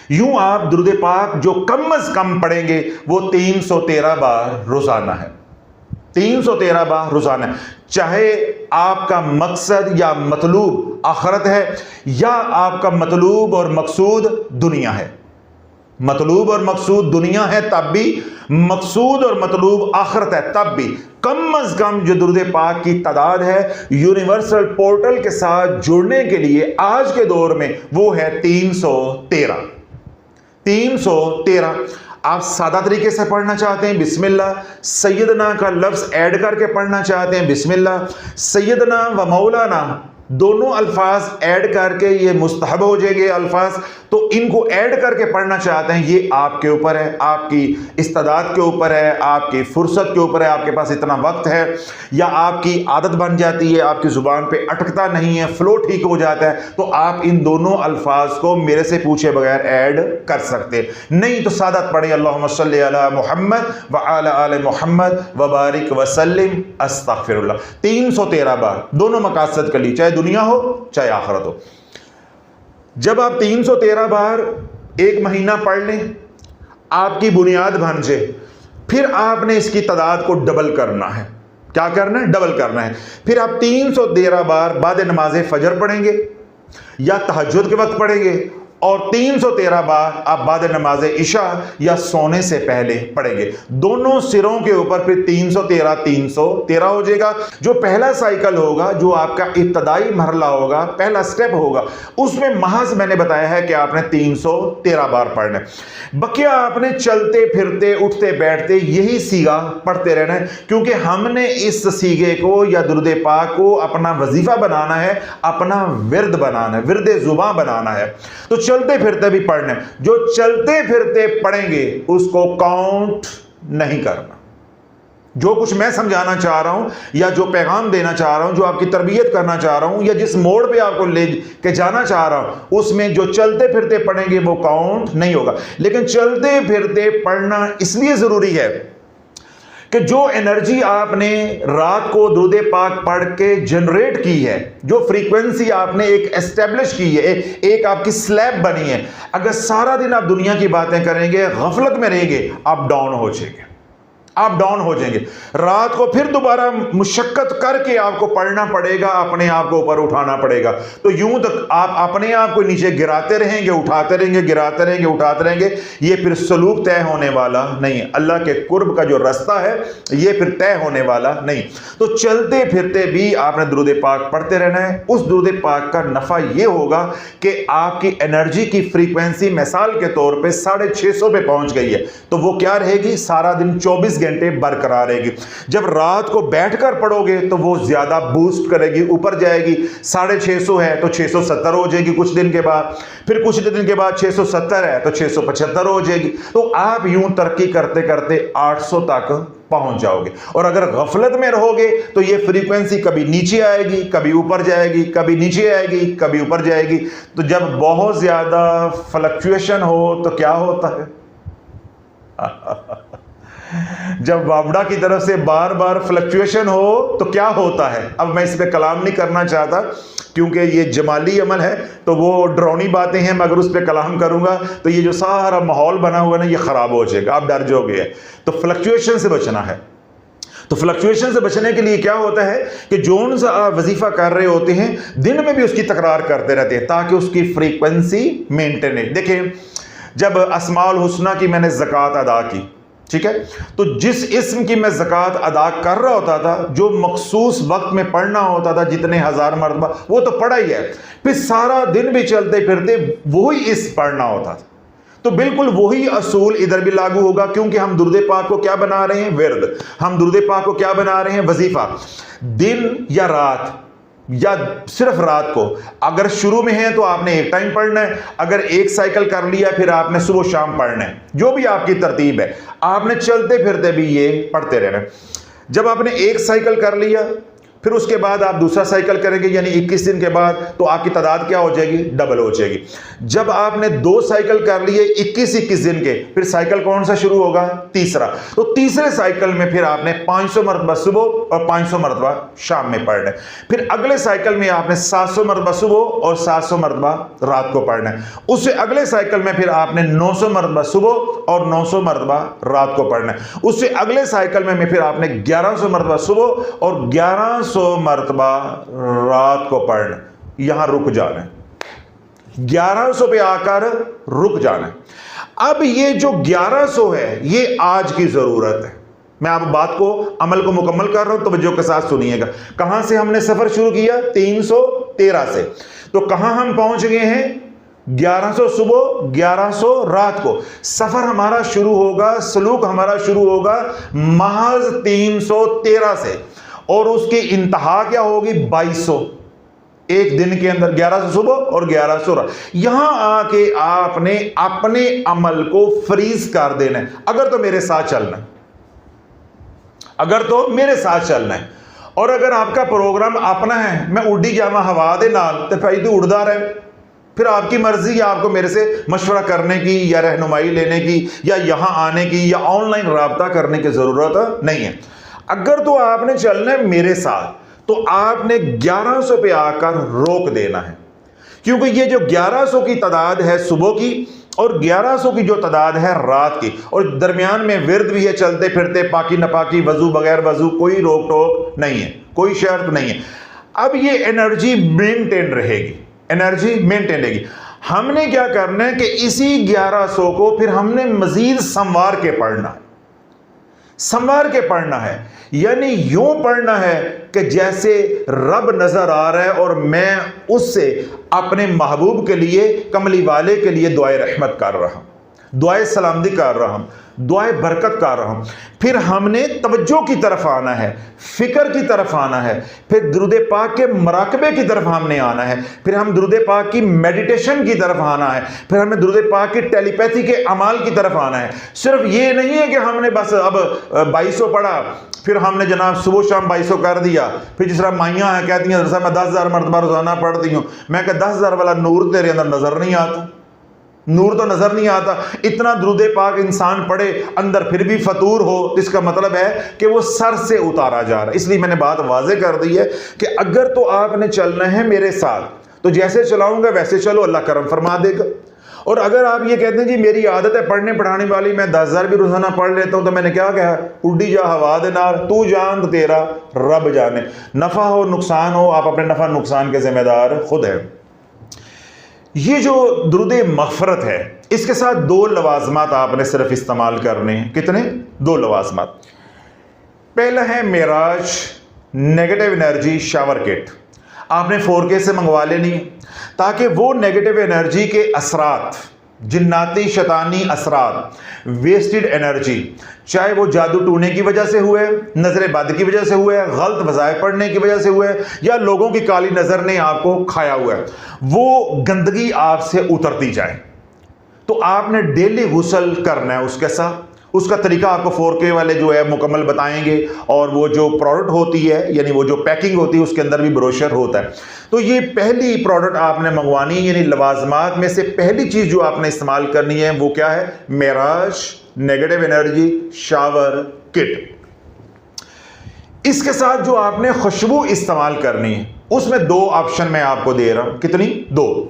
یوں آپ درود پاک جو کم از کم پڑھیں گے وہ 313 بار روزانہ ہے، 313 بار روزانہ ہے، چاہے آپ کا مقصد یا مطلوب آخرت ہے یا آپ کا مطلوب اور مقصود دنیا ہے، مطلوب اور مقصود دنیا ہے تب بھی، مقصود اور مطلوب آخرت ہے تب بھی، کم از کم جو درود پاک کی تعداد ہے یونیورسل پورٹل کے ساتھ جڑنے کے لیے آج کے دور میں وہ ہے 313۔ 313 آپ سادہ طریقے سے پڑھنا چاہتے ہیں، بسم اللہ، سیدنا کا لفظ ایڈ کر کے پڑھنا چاہتے ہیں، بسم اللہ، سیدنا و مولانا دونوں الفاظ ایڈ کر کے یہ مستحب ہو جائے گے الفاظ، تو ان کو ایڈ کر کے پڑھنا چاہتے ہیں، یہ آپ کے اوپر ہے، آپ کی استعداد کے اوپر ہے، آپ کی فرصت کے اوپر ہے، آپ کے پاس اتنا وقت ہے یا آپ کی عادت بن جاتی ہے، آپ کی زبان پہ اٹکتا نہیں ہے، فلو ٹھیک ہو جاتا ہے، تو آپ ان دونوں الفاظ کو میرے سے پوچھے بغیر ایڈ کر سکتے ہیں، نہیں تو سادہ پڑھیں، اللہم صلی علی محمد وعلی آل محمد وبارک وسلم استغفر اللہ، 313 بار دونوں مقاصد کے لیے، چاہے دنیا ہو چاہے آخرت ہو۔ جب آپ 313 بار ایک مہینہ پڑھ لیں، آپ کی بنیاد بن جائے، پھر آپ نے اس کی تعداد کو ڈبل کرنا ہے۔ کیا کرنا ہے؟ ڈبل کرنا ہے۔ پھر آپ 313 بار بعد نماز فجر پڑھیں گے یا تہجد کے وقت پڑھیں گے، اور 313 بار آپ بعد نماز عشاء یا سونے سے پہلے پڑھیں گے، دونوں سروں کے اوپر پھر 313 ہو جائے گا۔ جو پہلا سائیکل ہوگا، جو آپ کا ابتدائی مرحلہ ہوگا، پہلا سٹیپ ہوگا، اس میں محض میں نے بتایا ہے کہ آپ نے 313 بار پڑھنا ہے، بقیہ آپ نے چلتے پھرتے اٹھتے بیٹھتے یہی سیگا پڑھتے رہنا ہے، کیونکہ ہم نے اس سیگے کو یا درود پاک کو اپنا وظیفہ بنانا ہے، اپنا ورد بنانا ہے، ورد زباں بنانا ہے، تو چلتے پھرتے بھی پڑھنے، جو چلتے پھرتے پڑھیں گے اس کو کاؤنٹ نہیں کرنا۔ جو کچھ میں سمجھانا چاہ رہا ہوں یا جو پیغام دینا چاہ رہا ہوں، جو آپ کی تربیت کرنا چاہ رہا ہوں، یا جس موڑ پہ آپ کو لے کے جانا چاہ رہا ہوں، اس میں جو چلتے پھرتے پڑھیں گے وہ کاؤنٹ نہیں ہوگا۔ لیکن چلتے پھرتے پڑھنا اس لیے ضروری ہے کہ جو انرجی آپ نے رات کو درود پاک پڑھ کے جنریٹ کی ہے، جو فریکوینسی آپ نے ایک اسٹیبلش کی ہے، ایک آپ کی سلیب بنی ہے، اگر سارا دن آپ دنیا کی باتیں کریں گے، غفلت میں رہیں گے، آپ ڈاؤن ہو جائیں گے، آپ ڈاؤن ہو جائیں گے۔ رات کو پھر دوبارہ مشقت کر کے آپ کو پڑھنا پڑے گا، اپنے آپ کو اوپر اٹھانا پڑے گا، تو یوں تک آپ اپنے آپ کو نیچے گراتے رہیں گے، اٹھاتے رہیں گے، گراتے رہیں گے، اٹھاتے رہیں گے، یہ پھر سلوک طے ہونے والا نہیں ہے۔ اللہ کے قرب کا جو رستہ ہے یہ پھر طے ہونے والا نہیں۔ تو چلتے پھرتے بھی آپ نے درود پاک پڑھتے رہنا ہے۔ اس درود پاک کا نفع یہ ہوگا کہ آپ کی انرجی کی فریکوینسی مثال کے طور پہ 650 پہ پہنچ گئی ہے، تو وہ کیا رہے گی؟ سارا دن 24 گھنٹے برقرار رہے گی۔ جب رات کو بیٹھ کر پڑھو گے تو وہ زیادہ بوسٹ کرے گی، اوپر جائے گی، 650 ہے تو 670 ہو جائے گی کچھ دن کے بعد، پھر کچھ دن کے بعد 670 ہے تو 675 ہو جائے گی، تو آپ یوں ترقی کرتے کرتے 800 تک پہنچ جاؤ گے۔ اور اگر غفلت میں رہو گے تو یہ فریکوینسی کبھی نیچے آئے گی، کبھی اوپر جائے گی، کبھی نیچے آئے گی، کبھی اوپر جائے گی۔ تو جب بہت زیادہ فلکچویشن ہو تو کیا ہوتا ہے؟ جب وابڑا کی طرف سے بار بار فلکچویشن ہو تو کیا ہوتا ہے؟ اب میں اس پہ کلام نہیں کرنا چاہتا کیونکہ یہ جمالی عمل ہے، تو وہ ڈرونی باتیں ہیں، میں اگر اس پہ کلام کروں گا تو یہ جو سارا ماحول بنا ہوا ہے نا، یہ خراب ہو جائے گا، آپ ڈر جاؤ گے۔ تو فلکچویشن سے بچنا ہے۔ تو فلکچویشن سے بچنے کے لیے کیا ہوتا ہے کہ جون سے آپ وظیفہ کر رہے ہوتے ہیں دن میں بھی اس کی تکرار کرتے رہتے ہیں تاکہ اس کی فریکوینسی مینٹین ہے. دیکھیں جب اسماء الحسنہ کی میں نے زکوٰۃ ادا کی، ٹھیک ہے، تو جس اسم کی میں زکوٰۃ ادا کر رہا ہوتا تھا، جو مخصوص وقت میں پڑھنا ہوتا تھا جتنے ہزار مرتبہ، وہ تو پڑھا ہی ہے، پھر سارا دن بھی چلتے پھرتے وہی اسم پڑھنا ہوتا تھا. تو بالکل وہی اصول ادھر بھی لاگو ہوگا، کیونکہ ہم درود پاک کو کیا بنا رہے ہیں؟ ورد. ہم درود پاک کو کیا بنا رہے ہیں؟ وظیفہ. دن یا رات یا صرف رات کو اگر شروع میں ہے تو آپ نے ایک ٹائم پڑھنا ہے، اگر ایک سائیکل کر لیا پھر آپ نے صبح شام پڑھنا ہے، جو بھی آپ کی ترتیب ہے آپ نے چلتے پھرتے بھی یہ پڑھتے رہنا ہے. جب آپ نے ایک سائیکل کر لیا پھر اس کے بعد آپ دوسرا سائیکل کریں گے، یعنی 21 دن کے بعد، تو آپ کی تعداد کیا ہو جائے گی؟ ڈبل ہو جائے گی. جب آپ نے 2 سائیکل کر لیے 21 دن کے، پھر سائیکل کون سا شروع ہوگا؟ تیسرا. تو تیسرے سائیکل میں پھر آپ نے 500 مرتبہ صبح اور 500 مرتبہ شام میں پڑھنا ہے. پھر اگلے سائیکل میں آپ نے 700 مرتبہ صبح اور 700 مرتبہ رات کو پڑھنا ہے. اس سے اگلے سائیکل میں پھر آپ نے 900 مرتبہ صبح اور 900 مرتبہ رات کو پڑھنا ہے. اس سے اگلے سائیکل میں پھر آپ نے 1100 مرتبہ صبح اور 1100 مرتبہ رات کو پڑھنا. یہاں رک جانا ہے، 1100 پہ آ کر رک جانا ہے. اب یہ جو 1100 ہے یہ آج کی ضرورت ہے. میں آپ بات کو عمل کو مکمل کر رہا ہوں، توجہ کے ساتھ سنیے گا. کہاں سے ہم نے سفر شروع کیا؟ 313 سے. تو کہاں ہم پہنچ گئے ہیں؟ 1100 صبح 1100 رات کو. سفر ہمارا شروع ہوگا، سلوک ہمارا شروع ہوگا محض 313 سے، اور اس کی انتہا کیا ہوگی؟ 2200. ایک دن کے اندر 1100 صبح اور 1100 رات. یہاں آ کے آپ نے اپنے عمل کو فریز کر دینا ہے. اگر تو میرے ساتھ چلنا ہے، اگر تو میرے ساتھ چلنا ہے. اور اگر آپ کا پروگرام اپنا ہے، میں اڈی جاوا ہوا دے نال تے پھر تو اڑدا رہے، پھر آپ کی مرضی ہے آپ کو میرے سے مشورہ کرنے کی یا رہنمائی لینے کی یا یہاں آنے کی یا آن لائن رابطہ کرنے کی ضرورت نہیں ہے. اگر تو آپ نے چلنا ہے میرے ساتھ تو آپ نے 1100 پہ آ کر روک دینا ہے، کیونکہ یہ جو 1100 کی تعداد ہے صبح کی اور 1100 کی جو تعداد ہے رات کی، اور درمیان میں ورد بھی ہے چلتے پھرتے، پاکی نپاکی، وضو بغیر وضو، کوئی روک ٹوک نہیں ہے، کوئی شرط نہیں ہے. اب یہ انرجی مینٹین رہے گی، انرجی مینٹین رہے گی. ہم نے کیا کرنا ہے کہ اسی 1100 کو پھر ہم نے مزید سنوار کے پڑھنا ہے. سنوار کے پڑھنا ہے یعنی یوں پڑھنا ہے کہ جیسے رب نظر آ رہا ہے اور میں اس سے اپنے محبوب کے لیے، کملی والے کے لیے دعائے رحمت کر رہا ہوں، دعائے سلامتی کر رہا ہوں، دعائے برکت کر رہا ہوں. پھر ہم نے توجہ کی طرف آنا ہے، فکر کی طرف آنا ہے، پھر درود پاک کے مراقبے کی طرف ہم نے آنا ہے، پھر ہم درود پاک کی میڈیٹیشن کی طرف آنا ہے، پھر ہمیں درود پاک کی ٹیلی پیتھی کے اعمال کی طرف آنا ہے. صرف یہ نہیں ہے کہ ہم نے بس اب 2200 پڑھا پھر ہم نے جناب صبح شام 2200 کر دیا. پھر جس طرح مائیاں ہیں کہتی ہیں میں 10,000 مرتبہ روزانہ پڑھتی ہوں. میں کہ 10,000 والا نور تیرے اندر نظر نہیں آتا، نور تو نظر نہیں آتا. اتنا درود پاک انسان پڑھے اندر پھر بھی فطور ہو، اس کا مطلب ہے کہ وہ سر سے اتارا جا رہا ہے. اس لیے میں نے بات واضح کر دی ہے کہ اگر تو آپ نے چلنا ہے میرے ساتھ تو جیسے چلاؤں گا ویسے چلو، اللہ کرم فرما دے گا. اور اگر آپ یہ کہتے ہیں جی میری عادت ہے پڑھنے پڑھانے والی، میں 10,000 بھی روزانہ پڑھ لیتا ہوں، تو میں نے کیا کہا؟ اڈی جا ہوا دے نال، تو جان تو تیرا رب جانے. نفع ہو نقصان ہو، آپ اپنے نفع نقصان کے ذمہ دار خود ہیں. یہ جو درود مغفرت ہے اس کے ساتھ 2 لوازمات آپ نے صرف استعمال کرنے ہیں. کتنے؟ 2 لوازمات. پہلا ہے معراج نیگیٹو انرجی شاور کٹ. آپ نے 4K سے منگوا لینی ہے تاکہ وہ نیگیٹو انرجی کے اثرات، جناتی شیطانی اثرات، ویسٹڈ انرجی، چاہے وہ جادو ٹونے کی وجہ سے ہوئے، نظر بد کی وجہ سے ہوئے، غلط وظائف پڑھنے کی وجہ سے ہوئے، یا لوگوں کی کالی نظر نے آپ کو کھایا ہوا ہے، وہ گندگی آپ سے اترتی جائے. تو آپ نے ڈیلی غسل کرنا ہے اس کے ساتھ. اس کا طریقہ آپ کو 4K والے جو ہے مکمل بتائیں گے، اور وہ جو پروڈکٹ ہوتی ہے یعنی وہ جو پیکنگ ہوتی ہے اس کے اندر بھی بروشر ہوتا ہے. تو یہ پہلی پروڈکٹ آپ نے منگوانی، یعنی لوازمات میں سے پہلی چیز جو آپ نے استعمال کرنی ہے وہ کیا ہے؟ معراج نیگیٹو انرجی شاور کٹ. اس کے ساتھ جو آپ نے خوشبو استعمال کرنی ہے اس میں 2 آپشن میں آپ کو دے رہا ہوں. کتنی؟ 2.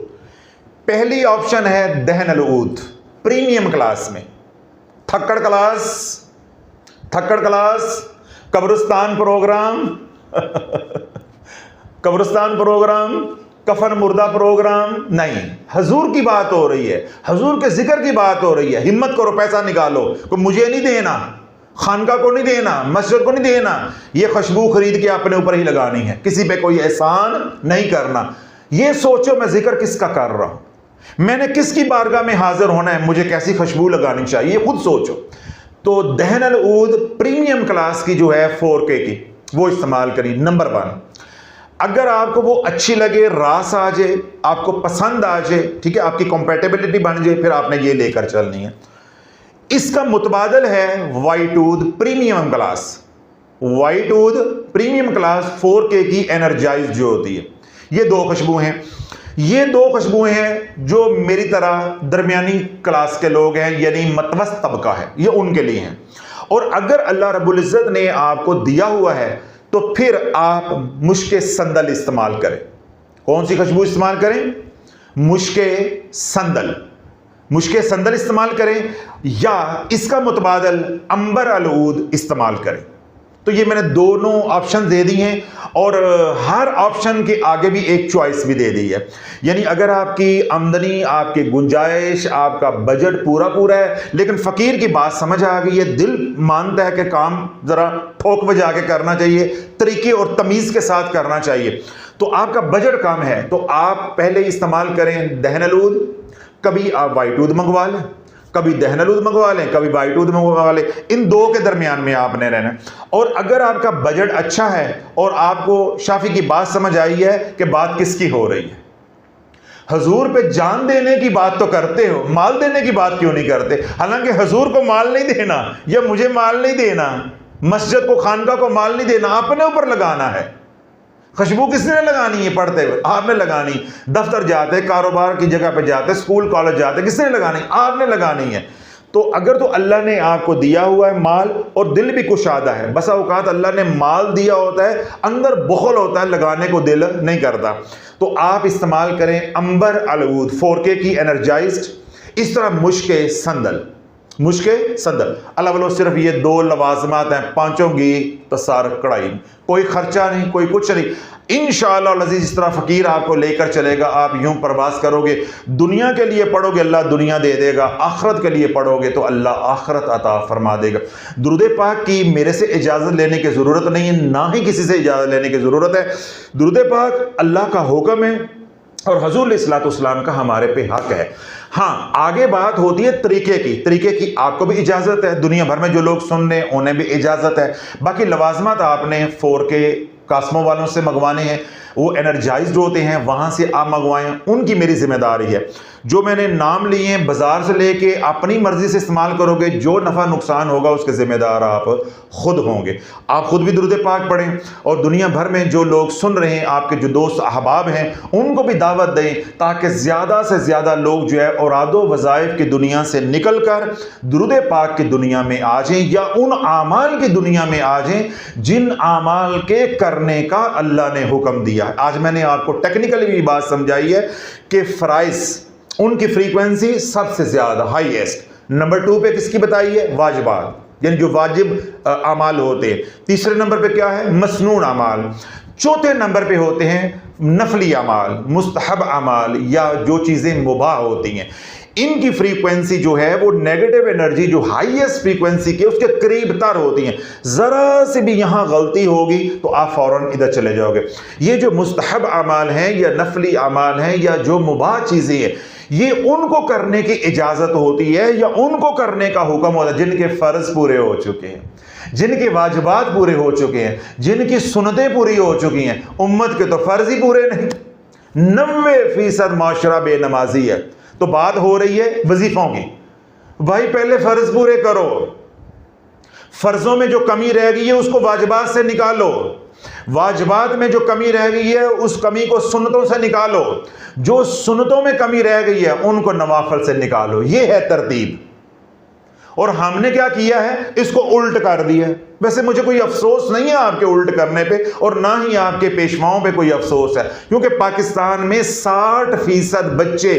پہلی آپشن ہے دہن العود پریمیم کلاس میں. تھکڑ کلاس قبرستان پروگرام قبرستان پروگرام، کفن مردہ پروگرام نہیں، حضور کی بات ہو رہی ہے، حضور کے ذکر کی بات ہو رہی ہے. ہمت کرو، پیسہ نکالو. کوئی مجھے نہیں دینا، خانقاہ کو نہیں دینا، مسجد کو نہیں دینا. یہ خوشبو خرید کے اپنے اوپر ہی لگانی ہے، کسی پہ کوئی احسان نہیں کرنا. یہ سوچو میں ذکر کس کا کر رہا ہوں، میں نے کس کی بارگاہ میں حاضر ہونا ہے، مجھے کیسی خوشبو لگانی چاہیے، یہ خود سوچو. تو دہن العود پریمیم کلاس کی جو ہے 4K کی، وہ استعمال کری. نمبر 1، اگر آپ کو وہ اچھی لگے، راس آ جائے، آپ کو پسند آ جائے، ٹھیک ہے، آپ کی کمپیٹیبلٹی بن جائے، پھر آپ نے یہ لے کر چلنی ہے. اس کا متبادل ہے وائٹ عود پریمیم کلاس. وائٹ عود پریمیم کلاس 4K کی انرجائز جو ہوتی ہے. یہ 2 خوشبو ہیں. یہ 2 خوشبوئیں ہیں جو میری طرح درمیانی کلاس کے لوگ ہیں، یعنی متوسط طبقہ ہے، یہ ان کے لیے ہیں. اور اگر اللہ رب العزت نے آپ کو دیا ہوا ہے تو پھر آپ مشک سندل استعمال کریں. کون سی خوشبو استعمال کریں؟ مشک سندل. مشک سندل استعمال کریں یا اس کا متبادل عنبر العود استعمال کریں. تو یہ میں نے دونوں آپشن دے دی ہیں، اور ہر آپشن کے آگے بھی ایک چوائس بھی دے دی ہے. یعنی اگر آپ کی آمدنی، آپ کی گنجائش، آپ کا بجٹ پورا ہے، لیکن فقیر کی بات سمجھ آ گئی ہے، دل مانتا ہے کہ کام ذرا ٹھوک بجا کے کرنا چاہیے، طریقے اور تمیز کے ساتھ کرنا چاہیے، تو آپ کا بجٹ کم ہے، تو آپ پہلے استعمال کریں دہن العود. کبھی آپ وائٹ عود منگوا لیں، کبھی دہن العود منگوا لیں، کبھی وائٹ عود منگوا لیں. ان 2 کے درمیان میں آپ نے رہنا. اور اگر آپ کا بجٹ اچھا ہے اور آپ کو شافی کی بات سمجھ آئی ہے کہ بات کس کی ہو رہی ہے، حضور پہ جان دینے کی بات تو کرتے ہو، مال دینے کی بات کیوں نہیں کرتے؟ حالانکہ حضور کو مال نہیں دینا یا مجھے مال نہیں دینا، مسجد کو، خانقاہ کو مال نہیں دینا، اپنے اوپر لگانا ہے. خوشبو کس نے لگانی ہے؟ پڑھتے ہوئے آپ نے لگانی. دفتر جاتے، کاروبار کی جگہ پہ جاتے، اسکول کالج جاتے، کس نے لگانی؟ آپ نے لگانی ہے. تو اگر تو اللہ نے آپ کو دیا ہوا ہے مال اور دل بھی کشادہ ہے، بسا اوقات اللہ نے مال دیا ہوتا ہے، اندر بخل ہوتا ہے، لگانے کو دل نہیں کرتا، تو آپ استعمال کریں عنبر العود 4K کی انرجائزڈ. اس طرح مشک سندل. مشک سندل اللہ والو صرف یہ 2 لوازمات ہیں، 5 کی تصار کڑائی، کوئی خرچہ نہیں، کوئی کچھ نہیں. انشاءاللہ العزیز اس طرح فقیر آپ کو لے کر چلے گا. آپ یوں پرواز کرو گے، دنیا کے لیے پڑھو گے اللہ دنیا دے دے گا، آخرت کے لیے پڑھو گے تو اللہ آخرت عطا فرما دے گا. درود پاک کی میرے سے اجازت لینے کی ضرورت نہیں ہے، نہ ہی کسی سے اجازت لینے کی ضرورت ہے. درود پاک اللہ کا حکم ہے اور حضور علیہ الصلوۃ والسلام کا ہمارے پہ حق ہے. ہاں آگے بات ہوتی ہے طریقے کی آپ کو بھی اجازت ہے، دنیا بھر میں جو لوگ سن رہے ہیں انہیں بھی اجازت ہے. باقی لوازمات آپ نے 4K کاسمو والوں سے منگوانے ہیں، وہ انرجائزڈ ہوتے ہیں، وہاں سے آپ منگوائیں، ان کی میری ذمہ داری ہے. جو میں نے نام لیے ہیں بازار سے لے کے اپنی مرضی سے استعمال کرو گے، جو نفع نقصان ہوگا اس کے ذمہ دار آپ خود ہوں گے. آپ خود بھی درود پاک پڑھیں اور دنیا بھر میں جو لوگ سن رہے ہیں، آپ کے جو دوست احباب ہیں، ان کو بھی دعوت دیں تاکہ زیادہ سے زیادہ لوگ جو ہے اوراد و وظائف کی دنیا سے نکل کر درود پاک کی دنیا میں آ جائیں، یا ان اعمال کی دنیا میں آ جائیں جن اعمال کے کرنے کا اللہ نے حکم دیا. آج میں نے آپ کو ٹیکنیکلی بھی بات سمجھائی ہے کہ فرائض، ان کی فریکوینسی سب سے زیادہ ہائیسٹ. نمبر 2 پہ کس کی بتائی ہے؟ واجبات، یعنی جو واجب اعمال ہوتے ہیں. تیسرے نمبر پہ کیا ہے؟ مسنون اعمال. چوتھے نمبر پہ ہوتے ہیں نفلی اعمال، مستحب اعمال، یا جو چیزیں مباح ہوتی ہیں. ان کی فریکوینسی جو ہے وہ نیگیٹو انرجی جو ہائیسٹ فریکوینسی کی اس کے قریب تر ہوتی ہیں. ذرا سے بھی یہاں غلطی ہوگی تو آپ فوراً ادھر چلے جاؤ گے. یہ جو مستحب اعمال ہیں یا نفلی اعمال ہیں یا جو مباح چیزیں ہیں، یہ ان کو کرنے کی اجازت ہوتی ہے یا ان کو کرنے کا حکم ہوتا ہے جن کے فرض پورے ہو چکے ہیں، جن کے واجبات پورے ہو چکے ہیں، جن کی سنتیں پوری ہو چکی ہیں. امت کے تو فرض ہی پورے نہیں. 90% معاشرہ بے نمازی ہے. تو بات ہو رہی ہے وظیفوں کی. بھائی پہلے فرض پورے کرو، فرضوں میں جو کمی رہ گئی ہے اس کو واجبات سے نکالو، واجبات میں جو کمی رہ گئی ہے اس کمی کو سنتوں سے نکالو، جو سنتوں میں کمی رہ گئی ہے ان کو نوافل سے نکالو. یہ ہے ترتیب. اور ہم نے کیا کیا ہے؟ اس کو الٹ کر دیا. ویسے مجھے کوئی افسوس نہیں ہے آپ کے الٹ کرنے پہ، اور نہ ہی آپ کے پیشواؤں پہ کوئی افسوس ہے، کیونکہ پاکستان میں 60% بچے